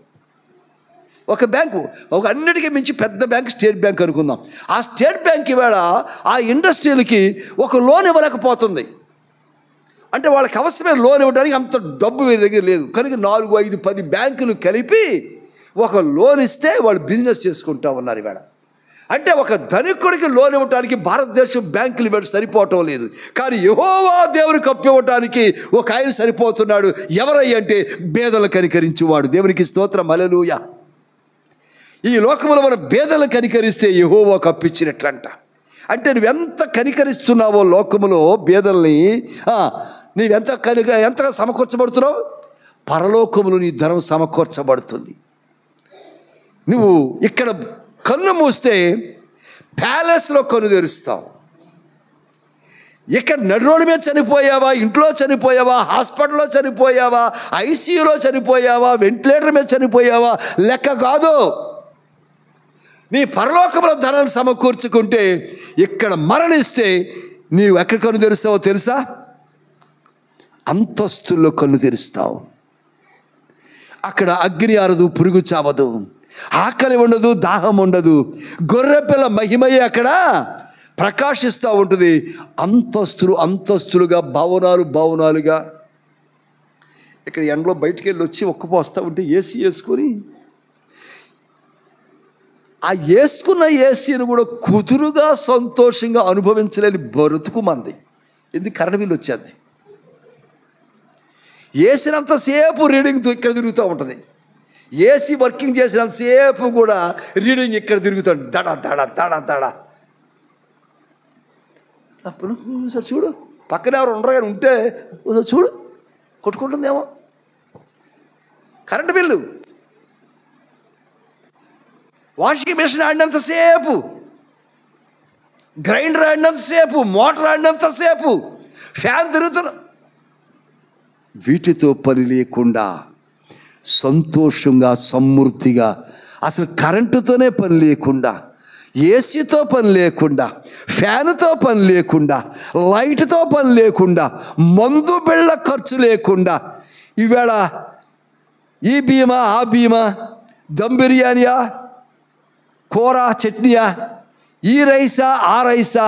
ఒక బ్యాంకు, ఒక అన్నిటికీ మించి పెద్ద బ్యాంక్ స్టేట్ బ్యాంక్ అనుకుందాం. ఆ స్టేట్ బ్యాంక్ ఈవేళ ఆ ఇండస్ట్రీలకి ఒక లోన్ ఇవ్వలేకపోతుంది. అంటే వాళ్ళకి అవసరమైన లోన్ ఇవ్వడానికి అంత డబ్బు మీ దగ్గర లేదు కనుక 4, 5, 10 బ్యాంకులు కలిపి ఒక లోన్ ఇస్తే వాళ్ళు బిజినెస్ చేసుకుంటా ఉన్నారు ఈవేళ. అంటే ఒక ధనికుడికి లోన్ ఇవ్వడానికి భారతదేశం బ్యాంకులు ఇవ్వడం సరిపోవటం లేదు. కానీ యెహోవా దేవునికి అప్పు ఇవ్వడానికి ఒక ఆయన సరిపోతున్నాడు. ఎవరయ్య అంటే బేదలు కనికరించువాడు. దేవునికి స్తోత్రం. హల్లెలూయా. ఈ లోకంలో మనం బేదలు కనికరిస్తే యెహోవాకు అప్పిచ్చినట్లంట. అంటే నువ్వెంత కనికరిస్తున్నావో లోకములో బేదల్ని, ఎంతగా సమకూర్చబడుతున్నావు, పరలోకములో నీ ధనం సమకూర్చబడుతుంది. నువ్వు ఇక్కడ కన్ను మూస్తే ప్యాలెస్లో కన్ను తెరుస్తావు. ఇక్కడ నడురోడ్డు మీద చనిపోయావా, ఇంట్లో చనిపోయావా, హాస్పిటల్లో చనిపోయావా, ఐసీయూలో చనిపోయావా, వెంటిలేటర్ మీద చనిపోయావా లెక్క కాదు. నీ పరలోకంలో ధనాన్ని సమకూర్చుకుంటే ఇక్కడ మరణిస్తే నీవు ఎక్కడ కన్ను తెరుస్తావో తెలుసా? అంతస్తుల్లో కన్ను తెరుస్తావు. అక్కడ అగ్ని ఆరదు, పురుగు చావదు, ఆకలి ఉండదు, దాహం ఉండదు. గొర్రెపిల్ల మహిమయ్య అక్కడ ప్రకాశిస్తూ ఉంటుంది. అంతస్తులుగా, భవనాలుగా. ఇక్కడ ఎండలో బయటికి వెళ్ళి వచ్చి ఒక్కపోస్తూ ఉంటే ఏసీ వేసుకొని, ఆ వేసుకున్న ఏసీని కూడా కుదురుగా సంతోషంగా అనుభవించలేని బ్రతుకు మంది. ఎందుకు? కరెంట్ బిల్లు వచ్చేది. వేసినంతసేపు రీడింగ్ ఇక్కడ తిరుగుతూ ఉంటుంది. ఏసీ వర్కింగ్ చేసినంతసేపు కూడా రీడింగ్ ఇక్కడ తిరుగుతాడు. దడ. అప్పుడు సార్ చూడు, పక్కన ఎవరు ఉండరు కానీ ఉంటే చూడు కొట్టుకుంటుందేమో. Current bill. వాషింగ్ మెషిన్ ఆడినంతసేపు, గ్రైండర్ ఆడినంతసేపు, మోటార్ ఆడినంతసేపు, ఫ్యాన్ తిరుగుతున్నా, వీటితో పని లేకుండా సంతోషంగా సమృద్ధిగా, అసలు కరెంటుతోనే పని లేకుండా, ఏసీతో పని లేకుండా, ఫ్యాన్తో పని లేకుండా, లైట్తో పని లేకుండా, మందు బిళ్ళ ఖర్చు లేకుండా, ఈవేళ ఈ బీమా ఆ బీమా, దమ్ బిర్యానీయా, కూర చట్నీయా, ఈ రైసా ఆ రైసా,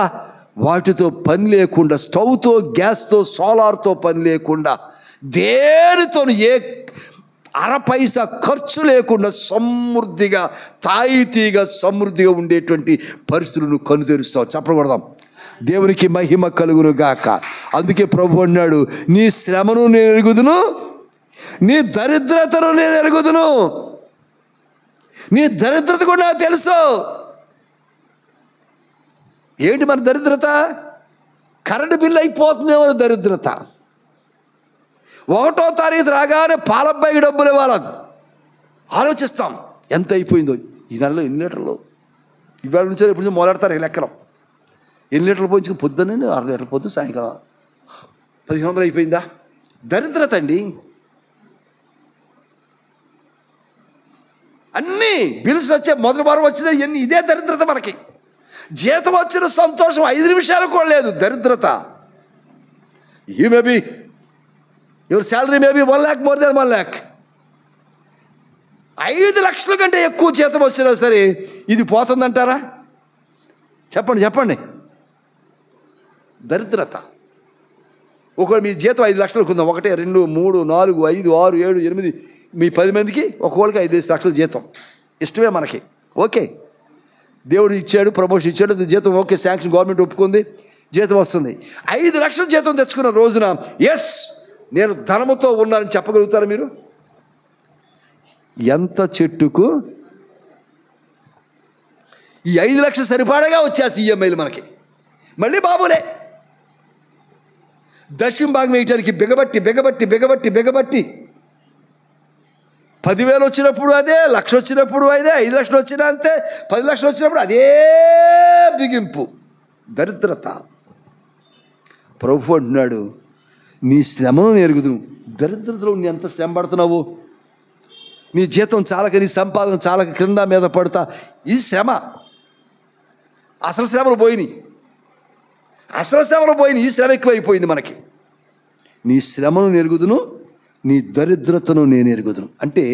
వాటితో పని లేకుండా, స్టవ్తో గ్యాస్తో సోలార్తో పని లేకుండా, దేనితో ఏ అరపైసా ఖర్చు లేకుండా సమృద్ధిగా తాయితీగా సమృద్ధిగా ఉండేటువంటి పరిస్థితులను కన్ను తెరుస్తావు. చెప్పకూడదాం. దేవునికి మహిమ కలుగును గాక. అందుకే ప్రభు అన్నాడు, నీ శ్రమను నేను ఎరుగుదును, నీ దరిద్రతను నేను ఎరుగుదును. నీ దరిద్రత కూడా నాకు తెలుసు. ఏంటి మన దరిద్రత? కరెంటు బిల్లు అయిపోతుందేమో దరిద్రత. 1వ తారీఖు రాగానే పాలబ్బాయికి డబ్బులు ఇవ్వాలని ఆలోచిస్తాం. ఎంత అయిపోయిందో ఈ నెలలో, ఎన్ని లీటర్లు, ఇవాళ నుంచి ఎప్పుడు మొదలెడతారు ఈ లెక్కలో. ఎన్ని లీటర్లు పోయించుకు, పొద్దున్నే 6 లీటర్లు, పొద్దు సాయంకాలం 1500 అయిపోయిందా? దరిద్రత అండి. అన్నీ బిల్స్ వచ్చే మొదటి వారం వచ్చింది ఇవన్నీ, ఇదే దరిద్రత. మనకి జీతం వచ్చిన సంతోషం 5 నిమిషాలు కూడా లేదు. దరిద్రత. You may be your salary maybe 1 lakh, more than 1 lakh. 5 లక్షల కంటే ఎక్కువ జీతం వచ్చినా సరే ఇది పోతుందంటారా? చెప్పండి. దరిద్రత. ఒకవేళ మీ జీతం 5 లక్షలకు ఉందాం, 1, 2, 3, 4, 5, 6, 7, 8 మీ 10 మందికి ఒక్కొక్కరికి 5 లక్షల జీతం ఇష్టమే మనకి. ఓకే, దేవుడు ఇచ్చాడు, ప్రమోషన్ ఇచ్చాడు, జీతం ఓకే, శాంక్షన్ గవర్నమెంట్ ఒప్పుకుంది, జీతం వస్తుంది. 5 లక్షల జీతం తెచ్చుకున్న రోజున ఎస్ నేను ధనముతో ఉన్నానని చెప్పగలుగుతారా మీరు? ఎంత చెట్టుకు ఈ 5 లక్షలు సరిపాడగా వచ్చేస్తాయి ఈఎంఐలు మనకి. మళ్ళీ బాబులే దశమ భాగం వేయటానికి బిగబట్టి 10,000 వచ్చినప్పుడు అదే, 1,00,000 వచ్చినప్పుడు అదే, 5 లక్షలు వచ్చినా అంతే, 10 లక్షలు వచ్చినప్పుడు అదే బిగింపు. దరిద్రత. ప్రభువు అంటున్నాడు, నీ శ్రమను ఎరుగుదును. దరిద్రతలో నీ ఎంత శ్రమ పడుతున్నావు? నీ జీతం చాలక, నీ సంపాదన చాలక క్రింద మీద పడతా, ఇది శ్రమ. అసలు శ్రమలు పోయినాయి, ఈ శ్రమ ఎక్కువైపోయింది మనకి. నీ శ్రమను ఎరుగుదును, నీ దరిద్రతను నేను ఎరుగుదును. అంటే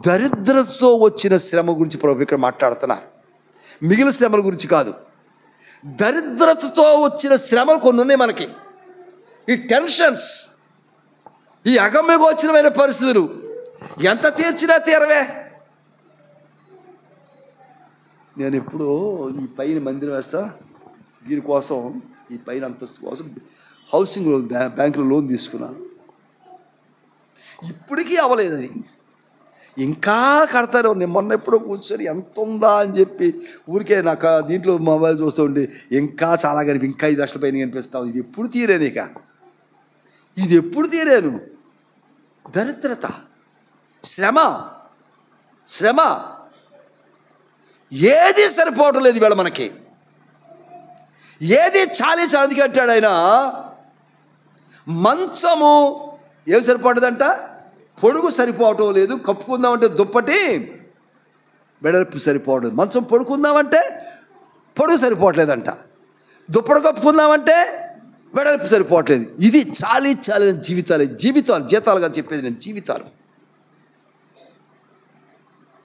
దరిద్రతతో వచ్చిన శ్రమ గురించి ప్రభు ఇక్కడ మాట్లాడుతున్నారు, మిగిలిన శ్రమల గురించి కాదు. దరిద్రతతో వచ్చిన శ్రమలు కొన్ని ఉన్నాయి మనకి. ఈ టెన్షన్స్, ఈ అగమ్యగోచరమైన పరిస్థితులు ఎంత తీర్చినా తీరవే. నేను ఎప్పుడో ఈ పైన మందిరం వేస్తా, దీనికోసం ఈ పైన అంతస్తు కోసం హౌసింగ్ లోన్ బ్యాంకులో లోన్ తీసుకున్నాను. ఇప్పటికీ అవ్వలేదు అది, ఇంకా కడతారు. నేను మొన్న ఎప్పుడో కూర్చొని ఎంత ఉందా అని చెప్పి ఊరికే నాకు దీంట్లో మొబైల్ చూస్తూ ఉండి ఇంకా చాలా కనిపి, ఇంకా 5 లక్షల పైన కనిపిస్తావు. ఇది ఎప్పుడు తీరేను, ఇది ఎప్పుడు తీరేను? దరిద్రత, శ్రమ ఏది సరిపోవటం లేదు ఇవాళ మనకి. ఏది చాలి కట్టాడు ఆయన. మంచము ఏమి సరిపోతుందంట? పొడుగు సరిపోవటం లేదు. కప్పుకుందామంటే దుప్పటి వెడల్పు సరిపోవడం. మంచం పడుకుందామంటే పొడుగు సరిపోవట్లేదంట. దుప్పటి కప్పుకుందామంటే వెడల్పు సరిపోవట్లేదు. ఇది చాలి జీతాలుగా చెప్పేది నేను. జీవితాలు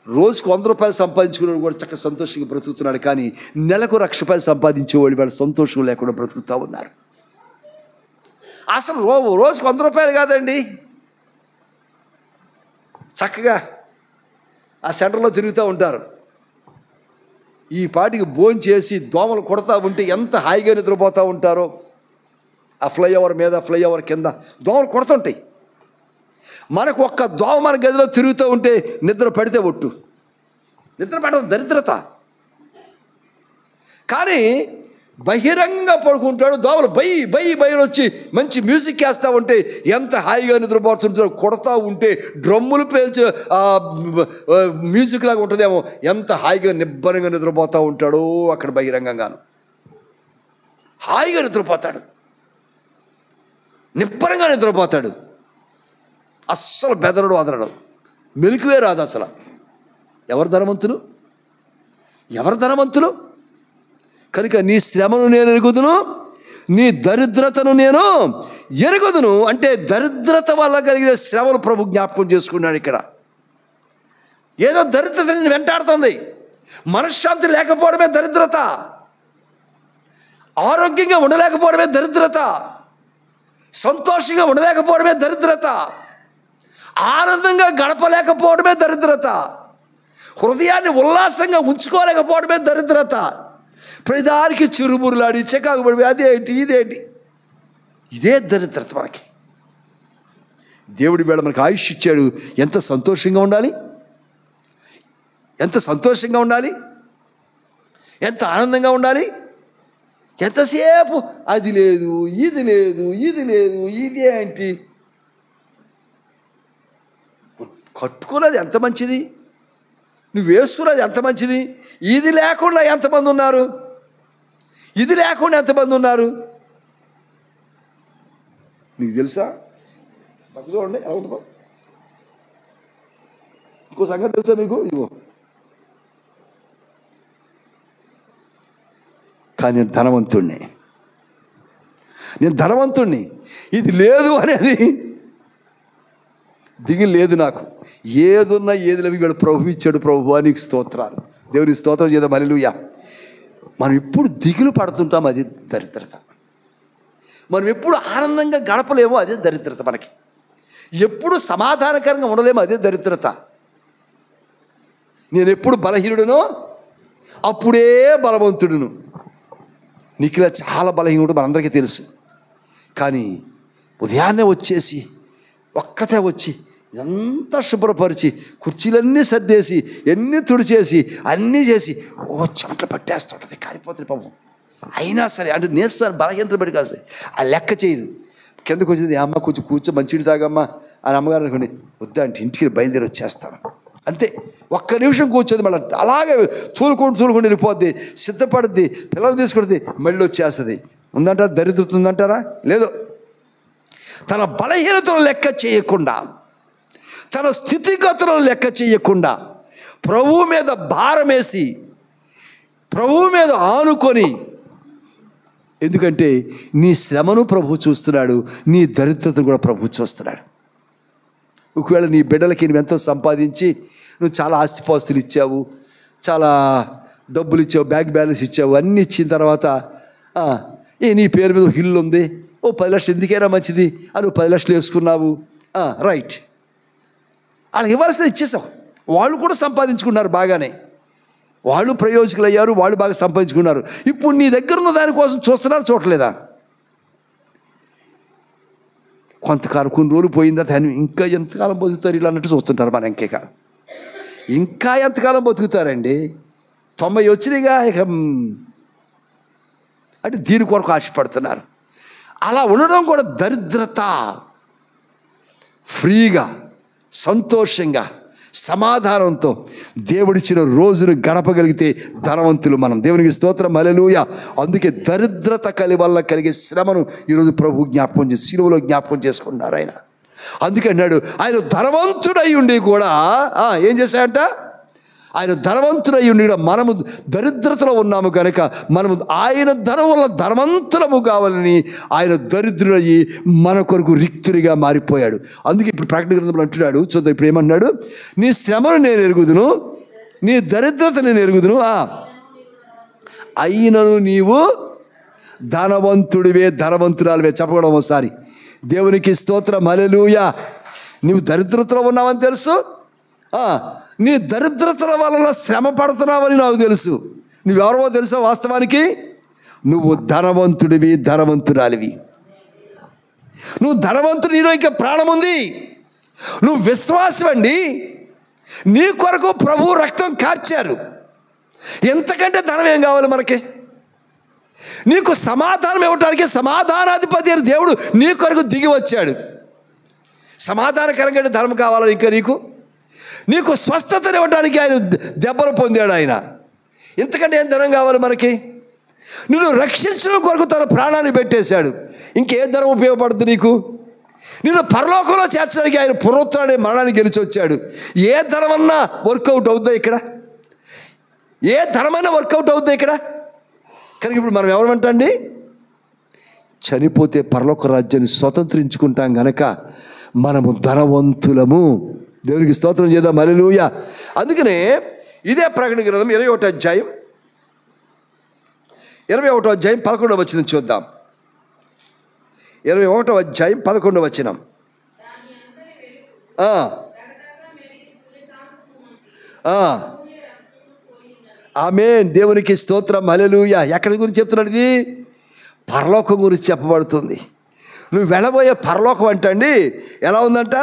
రోజుకు 100 రూపాయలు సంపాదించుకునేవాడు కూడా చక్కగా సంతోషంగా బ్రతుకుతున్నాడు. కానీ నెలకు 1,00,000 రూపాయలు సంపాదించేవాళ్ళు వాళ్ళు సంతోషం లేకుండా బ్రతుకుతూ ఉన్నారు. అసలు రోజుకు 100 రూపాయలు కాదండి, చక్కగా ఆ సెంటర్లో తిరుగుతూ ఉంటారు. ఈ పాటికి భోజనం చేసి దోమలు కొడతా ఉంటే ఎంత హాయిగా నిద్రపోతూ ఉంటారో. ఆ ఫ్లైఓవర్ మీద, ఫ్లైఓవర్ కింద దోమలు కొడుతుంటాయి. మనకు ఒక్క దోమ మన గదిలో తిరుగుతూ ఉంటే నిద్ర పడితే ఒట్టు, నిద్ర పడడం దరిద్రత. కానీ బహిరంగంగా పడుకుంటాడు, దోమలు బయలు వచ్చి మంచి మ్యూజిక్ వేస్తూ ఉంటే ఎంత హాయిగా నిద్రపోతుంటారో. కొడతా ఉంటే డ్రమ్ములు పేల్చిన మ్యూజిక్ లాగా ఉంటుందేమో, ఎంత హాయిగా నిబ్బరంగా నిద్రపోతూ ఉంటాడో అక్కడ బహిరంగంగాను. హాయిగా నిద్రపోతాడు, నిబ్బరంగా నిద్రపోతాడు. అస్సలు బెదరడు, అదరడు, మెలకువే రాదు అసలు. ఎవరు ధనవంతులు? కనుక నీ శ్రమను నేను ఎరుగుదును, నీ దరిద్రతను నేను ఎరుగుదును. అంటే దరిద్రత వల్ల కలిగిన శ్రమను ప్రభు జ్ఞాపకం చేసుకున్నాడు ఇక్కడ. ఏదో దరిద్రత నేను వెంటాడుతుంది. మనశ్శాంతి లేకపోవడమే దరిద్రత, ఆరోగ్యంగా ఉండలేకపోవడమే దరిద్రత, సంతోషంగా ఉండలేకపోవడమే దరిద్రత, ఆనందంగా గడపలేకపోవడమే దరిద్రత, హృదయాన్ని ఉల్లాసంగా ఉంచుకోలేకపోవడమే దరిద్రత. ప్రతిదానికి చిరుమురులాడి చికాకు పడిపోయి అదేంటి ఇదేంటి, ఇదే దరిద్రత మనకి. దేవుడి వేళ మనకు ఆయుష్ ఇచ్చాడు. ఎంత సంతోషంగా ఉండాలి, ఎంత ఆనందంగా ఉండాలి. ఎంతసేపు అది లేదు ఇది లేదు ఇదేంటి. కట్టుకున్నది ఎంత మంచిది, నువ్వు వేసుకున్నది ఎంత మంచిది. ఇది లేకుండా ఎంతమంది ఉన్నారు, నీకు తెలుసా? పక్క చూడండి ఎలా ఉంటుందో. ఇంకో సంగతి తెలుసా మీకు? ఇదిగో, కానీ నేను ధనవంతుణ్ణి, ఇది లేదు అనేది దిగులు లేదు నాకు. ఏదున్నా ఏది లేవి వీళ్ళు ప్రభు ఇచ్చాడు. ప్రభువా నీకు స్తోత్రాలు. దేవునికి స్తోత్రం చేద్దాం. హల్లెలూయా. మనం ఎప్పుడు దిగులు పడుతుంటాం, అది దరిద్రత. మనం ఎప్పుడు ఆనందంగా గడపలేమో అదే దరిద్రత. మనకి ఎప్పుడు సమాధానకరంగా ఉండలేమో అదే దరిద్రత. నేను ఎప్పుడు బలహీనుడునో అప్పుడే బలవంతుడును. నీకులా చాలా బలహీనుడు మనందరికీ తెలుసు. కానీ ఉదయాన్నే వచ్చేసి ఒక్కతే వచ్చి ఎంత శుభ్రపరిచి కుర్చీలన్నీ సర్దేసి ఎన్ని తుడిచేసి అన్నీ చేసి చెమటలు పట్టేస్తుంటుంది, కారిపోతుంది పాపం. అయినా సరే అంటే నేస్తాను బలహీనతలు పెట్టి కాస్తాయి. ఆ లెక్క చేయదు. కిందకు వచ్చింది, అమ్మ కొంచెం కూర్చో మంచిడి తాగమ్మా అని అమ్మగారు అనుకోండి, వద్దా అంటే ఇంటికి బయలుదేరి వచ్చేస్తాను అంతే. ఒక్క నిమిషం కూర్చోదు, మళ్ళీ అలాగే తూలుకుంటూ వెళ్ళిపోద్ది, సిద్ధపడుద్ది, పిల్లలు తీసుకుంటుంది, మళ్ళీ వచ్చేస్తుంది. ఉందంటారా దరిద్రత? ఉందంటారా? లేదు. తన బలహీనతను లెక్క చేయకుండా, తన స్థితిగతులను లెక్క చేయకుండా, ప్రభువు మీద భారం వేసి, ప్రభువు మీద ఆనుకొని, ఎందుకంటే నీ శ్రమను ప్రభువు చూస్తున్నాడు, నీ దరిద్రతను కూడా ప్రభువు చూస్తున్నాడు. ఒకవేళ నీ బిడ్డలకి నువ్వు ఎంతో సంపాదించి నువ్వు చాలా ఆస్తిపాస్తులు ఇచ్చావు, చాలా డబ్బులు ఇచ్చావు, బ్యాంక్ బ్యాలెన్స్ ఇచ్చావు, అన్నీ ఇచ్చిన తర్వాత నీ పేరు మీద ఒక ఇల్లు ఉంది, 10 లక్షలు ఎందుకైనా మంచిది అని 10 లక్షలు వేసుకున్నావు, రైట్, వాళ్ళకి ఇవ్వాల్సింది ఇచ్చేసావు. వాళ్ళు కూడా సంపాదించుకున్నారు బాగానే, వాళ్ళు ప్రయోజకులు అయ్యారు, వాళ్ళు బాగా సంపాదించుకున్నారు. ఇప్పుడు నీ దగ్గర ఉన్న దానికోసం చూస్తున్నారు, చూడలేదా? కొంతకాలం కొన్ని రోజులు పోయిన తర్వాత ఇంకా ఎంతకాలం బతుకుతారు ఇలా అన్నట్టు చూస్తుంటారు. మన ఇంకా ఎంతకాలం బతుకుతారండి? 90 వచ్చినాయిగా, ఇక అంటే దీని కొరకు ఆశపడుతున్నారు. అలా ఉండడం కూడా దరిద్రత. ఫ్రీగా, సంతోషంగా, సమాధానంతో దేవుడిచ్చిన రోజును గడపగలిగితే ధనవంతులు మనం. దేవునికి స్తోత్రం, హల్లెలూయా. అందుకే దరిద్రత వల్ల కలిగే శ్రమను ఈరోజు ప్రభు జ్ఞాపకం చేసి సిలువలో జ్ఞాపకం చేసుకున్నారు ఆయన. అందుకే అన్నాడు, ఆయన ధనవంతుడై ఉండి కూడా ఏం చేశాడంట? ఆయన ధనవంతుడై ఉండి కూడా మనము దరిద్రతలో ఉన్నాము కనుక మనము ఆయన ధనం వల్ల ధనవంతులము కావాలని ఆయన దరిద్రుడయ్యి మన కొరకు రిక్తుడిగా మారిపోయాడు. అందుకే ఇప్పుడు ప్రకటన గ్రంథంలో అంటున్నాడు, చూద్దాం ఇప్పుడు ఏమన్నాడు? నీ శ్రమను నేను ఎరుగుదును, నీ దరిద్రత నేను ఎరుగుదును, అయినను నీవు ధనవంతుడివే, ధనవంతురాలివే. చెప్పడం ఒకసారి. దేవునికి స్తోత్రం, హల్లెలూయా. నువ్వు దరిద్రతలో ఉన్నావని తెలుసు, నీ దరిద్రతల వలన శ్రమ పడుతున్నావని నాకు తెలుసు. నువ్వెవరో తెలుసా? వాస్తవానికి నువ్వు ధనవంతుడివి, ధనవంతురాలివి. నువ్వు ధనవంతుడు, నీలో ఇంకా ప్రాణం ఉంది, నువ్వు విశ్వాసమండి. నీ కొరకు ప్రభువు రక్తం కార్చారు. ఎంతకంటే ధనం ఏం కావాలి మనకి? నీకు సమాధానం ఇవ్వటానికి సమాధానాధిపతి అని దేవుడు నీ కొరకు దిగి వచ్చాడు. సమాధానకరంగా ధర్మం కావాలని ఇంకా నీకు స్వస్థతను ఇవ్వడానికి ఆయన దెబ్బలు పొందాడు ఆయన. ఇంతకంటే ఏం ధనం కావాలి మనకి? నిన్ను రక్షించడం కొరకు తన ప్రాణాన్ని పెట్టేశాడు. ఇంకే ధనం ఉపయోగపడుతుంది నీకు? నిన్ను పరలోకంలో చేర్చడానికి ఆయన పునరుత్థాన మరణాన్ని గెలిచి వచ్చాడు. ఏ ధనమన్నా వర్కౌట్ అవుద్దా ఇక్కడ? ఏ ధనమైనా వర్కౌట్ అవుద్దా ఇక్కడ? కనుక ఇప్పుడు మనం ఎవరమంటండి? చనిపోతే పరలోక రాజ్యాన్ని స్వతంత్రించుకుంటాం గనక మనము ధనవంతులము. దేవునికి స్తోత్రం చేద్దాం, హల్లెలూయా. అందుకనే ఇదే ప్రకటన గ్రంథం 21వ అధ్యాయం 11వ వచనం చూద్దాం. 21వ అధ్యాయం 11వ వచనం. ఆమేన్. దేవునికి స్తోత్రం, హల్లెలూయా. ఎక్కడి గురించి చెప్తున్నాడు? ఇది పరలోకం గురించి చెప్పబడుతుంది. నువ్వు వెళ్ళబోయే పరలోకం అంటండి ఎలా ఉందంట?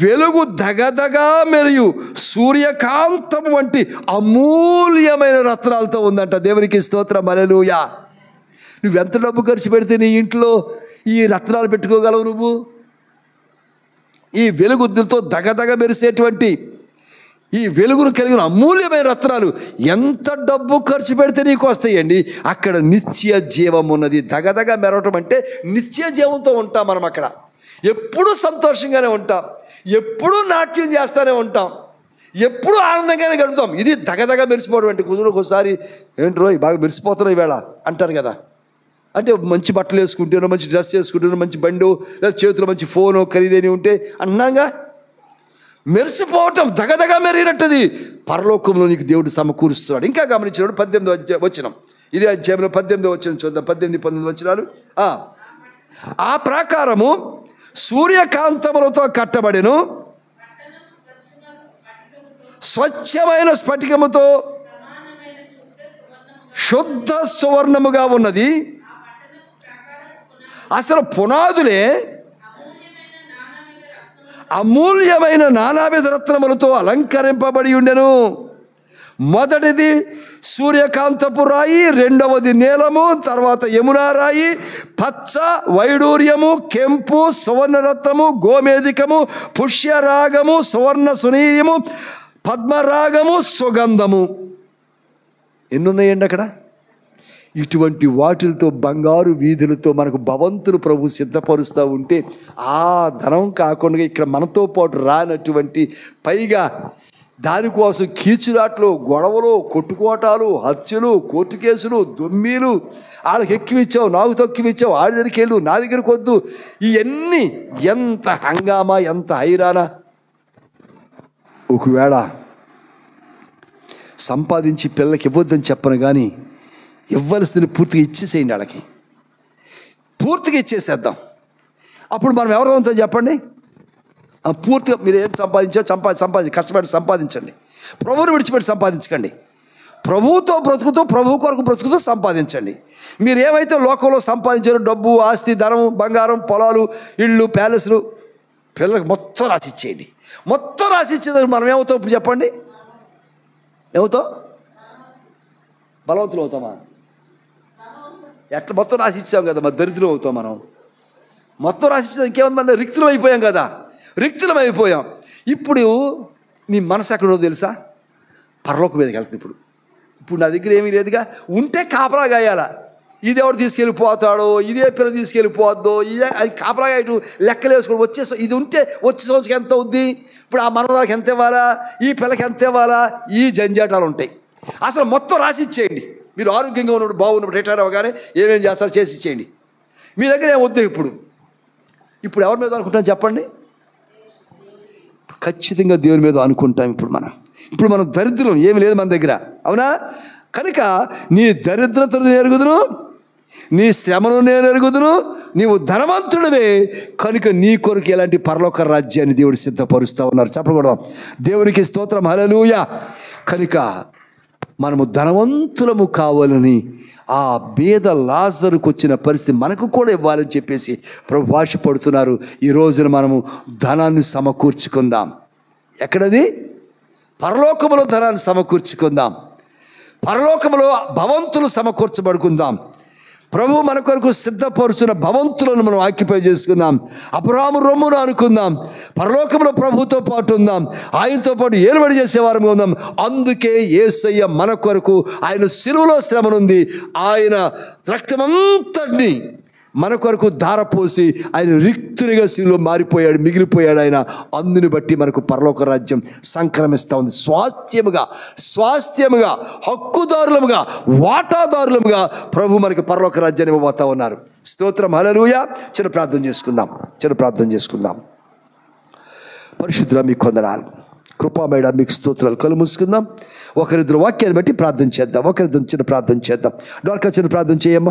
వెలుగు దగదగా మరియు సూర్యకాంతం వంటి అమూల్యమైన రత్నాలతో ఉందంట. దేవునికి స్తోత్రం, హల్లెలూయా. నువ్వెంత డబ్బు ఖర్చు పెడితే నీ ఇంట్లో ఈ రత్నాలు పెట్టుకోగలవు? నువ్వు ఈ వెలుగుతో దగదగ మెరిసేటువంటి ఈ వెలుగును కలిగిన అమూల్యమైన రత్నాలు ఎంత డబ్బు ఖర్చు పెడితే నీకు వస్తాయండి? అక్కడ నిత్య జీవం ఉన్నది. దగదగ మెరవటం అంటే నిత్య జీవంతో ఉంటాం మనం. అక్కడ ఎప్పుడూ సంతోషంగానే ఉంటాం, ఎప్పుడూ నాట్యం చేస్తూనే ఉంటాం, ఎప్పుడూ ఆనందంగానే గడుపుతాం. ఇది దగదగ మెరిసిపోవడం అంటే. కుదురు ఒకసారి ఏంటి రోయ్ బాగా మెరిసిపోతున్నావు ఈవేళ అంటారు కదా. అంటే మంచి బట్టలు వేసుకుంటానో, మంచి డ్రెస్ వేసుకుంటానో, మంచి బండి లేదా చేతిలో మంచి ఫోను ఖరీదైన ఉంటే అన్నాగా మెరిసిపోవటం, దగదగా మెరిగినట్టుది పరలోకంలో నీకు దేవుడు సమకూరుస్తున్నాడు. ఇంకా గమనించినాడు 18వ వచనం, ఇదే అధ్యాయంలో 18వ వచనం చూద్దాం. 18, 19 వచనాలు. ఆ ప్రాకారము సూర్యకాంతములతో కట్టబడెను, స్వచ్ఛమైన స్ఫటికముతో శుద్ధ సువర్ణముగా ఉన్నది. అసలు పునాదులే అమూల్యమైన నానావిధ రత్నములతో అలంకరింపబడి ఉండెను. మొదటిది సూర్యకాంతపు రాయి, రెండవది నీలము, తర్వాత యమునా రాయి, పచ్చ, వైడూర్యము, కెంపు, సువర్ణరత్నము, గోమేధికము, పుష్యరాగము, సువర్ణ సునీర్యము, పద్మరాగము, సుగంధము. ఎన్నున్నాయండి అక్కడ? ఇటువంటి వాటిలతో బంగారు వీధులతో మనకు భవంతులు ప్రభు సిద్ధపరుస్తూ ఉంటే, ఆ ధనం కాకుండా ఇక్కడ మనతో పాటు రానటువంటి, పైగా దానికోసం కీచులాట్లు, గొడవలు, కొట్టుకోటాలు, హత్యలు, కోర్టు కేసులు, దొమ్మీలు, వాళ్ళకి ఎక్కివిచ్చావు, నాకు తొక్కివిచ్చావు, ఆడి దగ్గరికి వెళ్ళు, నా దగ్గరికి వద్దు, ఇవన్నీ ఎంత హంగామా, ఎంత హైరానా. ఒకవేళ సంపాదించి పిల్లలకి ఇవ్వద్దని చెప్పను, కానీ ఇవ్వాల్సింది పూర్తిగా ఇచ్చేసేయండి. వాళ్ళకి పూర్తిగా ఇచ్చేసేద్దాం. అప్పుడు మనం ఎవరితో చెప్పండి? పూర్తిగా మీరు ఏం సంపాదించో సంపాదించి కష్టపడి సంపాదించండి. ప్రభువుని విడిచిపెట్టి సంపాదించకండి. ప్రభువుతో బ్రతుకుతూ, ప్రభు కొరకు బ్రతుకుతూ సంపాదించండి. మీరు ఏమైతే లోకంలో సంపాదించారో, డబ్బు, ఆస్తి, ధనం, బంగారం, పొలాలు, ఇళ్ళు, ప్యాలెస్లు, పిల్లలకు మొత్తం రాసిచ్చేయండి. మొత్తం రాసిచ్చేదానికి మనం ఏమవుతాం ఇప్పుడు చెప్పండి? ఏమవుతాం? బలవంతులు అవుతామా? ఎట్లా? మొత్తం రాసిచ్చాం కదా, మరి దరిద్రం అవుతాం మనం. మొత్తం రాసిచ్చేది ఇంకేముంది? మన రిక్తులం అయిపోయాం కదా, రిక్తులం అయిపోయాం. ఇప్పుడు నీ మనసు ఎక్కడో తెలుసా? పరలోకం మీదకి వెళ్తుంది. ఇప్పుడు నా దగ్గర ఏమీ లేదుగా, ఉంటే కాపలా గాయాల. ఇది ఎవడు తీసుకెళ్ళిపోతాడో, ఇదే పిల్ల తీసుకెళ్ళిపోద్దో, ఇదే అది కాపలాగా ఇటు లెక్కలు వేసుకొని వచ్చేసి, ఇది ఉంటే వచ్చే సంవత్సరం ఎంత అవుద్ది, ఇప్పుడు ఆ మనవరాలకు ఎంత ఇవ్వాలా, ఈ పిల్లకి ఎంత ఇవ్వాలా, ఈ జంజాటాలు ఉంటాయి. అసలు మొత్తం రాసి ఇచ్చేయండి. మీరు ఆరోగ్యంగా ఉన్నప్పుడు, బాగున్నప్పుడు, రిటైర్ అవ్వగానే ఏమేం చేస్తారో చేసి ఇచ్చేయండి. మీ దగ్గర ఏం వద్దు. ఇప్పుడు ఎవరి మీద అనుకుంటాం చెప్పండి? ఖచ్చితంగా దేవుని మీద అనుకుంటాం. ఇప్పుడు మనం దరిద్రం ఏమి లేదు మన దగ్గర, అవునా? కనుక నీ దరిద్రతను నేను ఎరుగుదును, నీ శ్రమను నేను ఎరుగుదును, నీవు ధనవంతుడివే కనుక నీ కొరకు ఎలాంటి పరలోక రాజ్యాన్ని దేవుడు సిద్ధపరుస్తూ ఉన్నారు. చెప్పకూడదు. దేవునికి స్తోత్రం, హల్లెలూయా. కనుక మనము ధనవంతులము కావాలని, ఆ బీద లాజరుకు వచ్చిన పరిస్థితి మనకు కూడా ఇవ్వాలని చెప్పేసి ప్రభు ఆశపడుతున్నారు. ఈ రోజున మనము ధనాన్ని సమకూర్చుకుందాం. ఎక్కడది? పరలోకములో ధనాన్ని సమకూర్చుకుందాం. పరలోకములో భవంతులు సమకూర్చబడుకుందాం. ప్రభు మన కొరకు సిద్ధపరుచున్న భవంతులను మనం ఆక్యుపై చేసుకుందాం. అబ్రాహాము రొమ్మును అనుకుందాం. పరలోకంలో ప్రభుతో పాటు ఉందాం. ఆయనతో పాటు ఏలుబడి చేసేవారు ఉందాం. అందుకే యేసయ్య మన కొరకు ఆయన శిలువలో శ్రమనుంది. ఆయన రక్తమంతటిని మన కొరకు ధారపోసి ఆయన రిక్తునిగా శిలువలో మారిపోయాడు, మిగిలిపోయాడు ఆయన. అందుని బట్టి మనకు పరలోక రాజ్యం సంక్రమిస్తూ ఉంది. స్వాస్థ్యముగా హక్కుదారులముగా, వాటాదారులముగా ప్రభు మనకు పరలోక రాజ్యాన్ని ఇవ్వబోతా ఉన్నారు. స్తోత్రం, హల్లెలూయా. చిన్న ప్రార్థన చేసుకుందాం. పరిశుద్ధుడా మీకు వందనాలు, కృపామయుడా మీకు స్తోత్రాలు. కళ్ళు మూసుకుందాం. ఒకరిద్దరు వాక్యాన్ని బట్టి ప్రార్థన చేద్దాం. చిన్న ప్రార్థన చేద్దాం. డోర్కా చిన్న ప్రార్థన చేయమ్మా.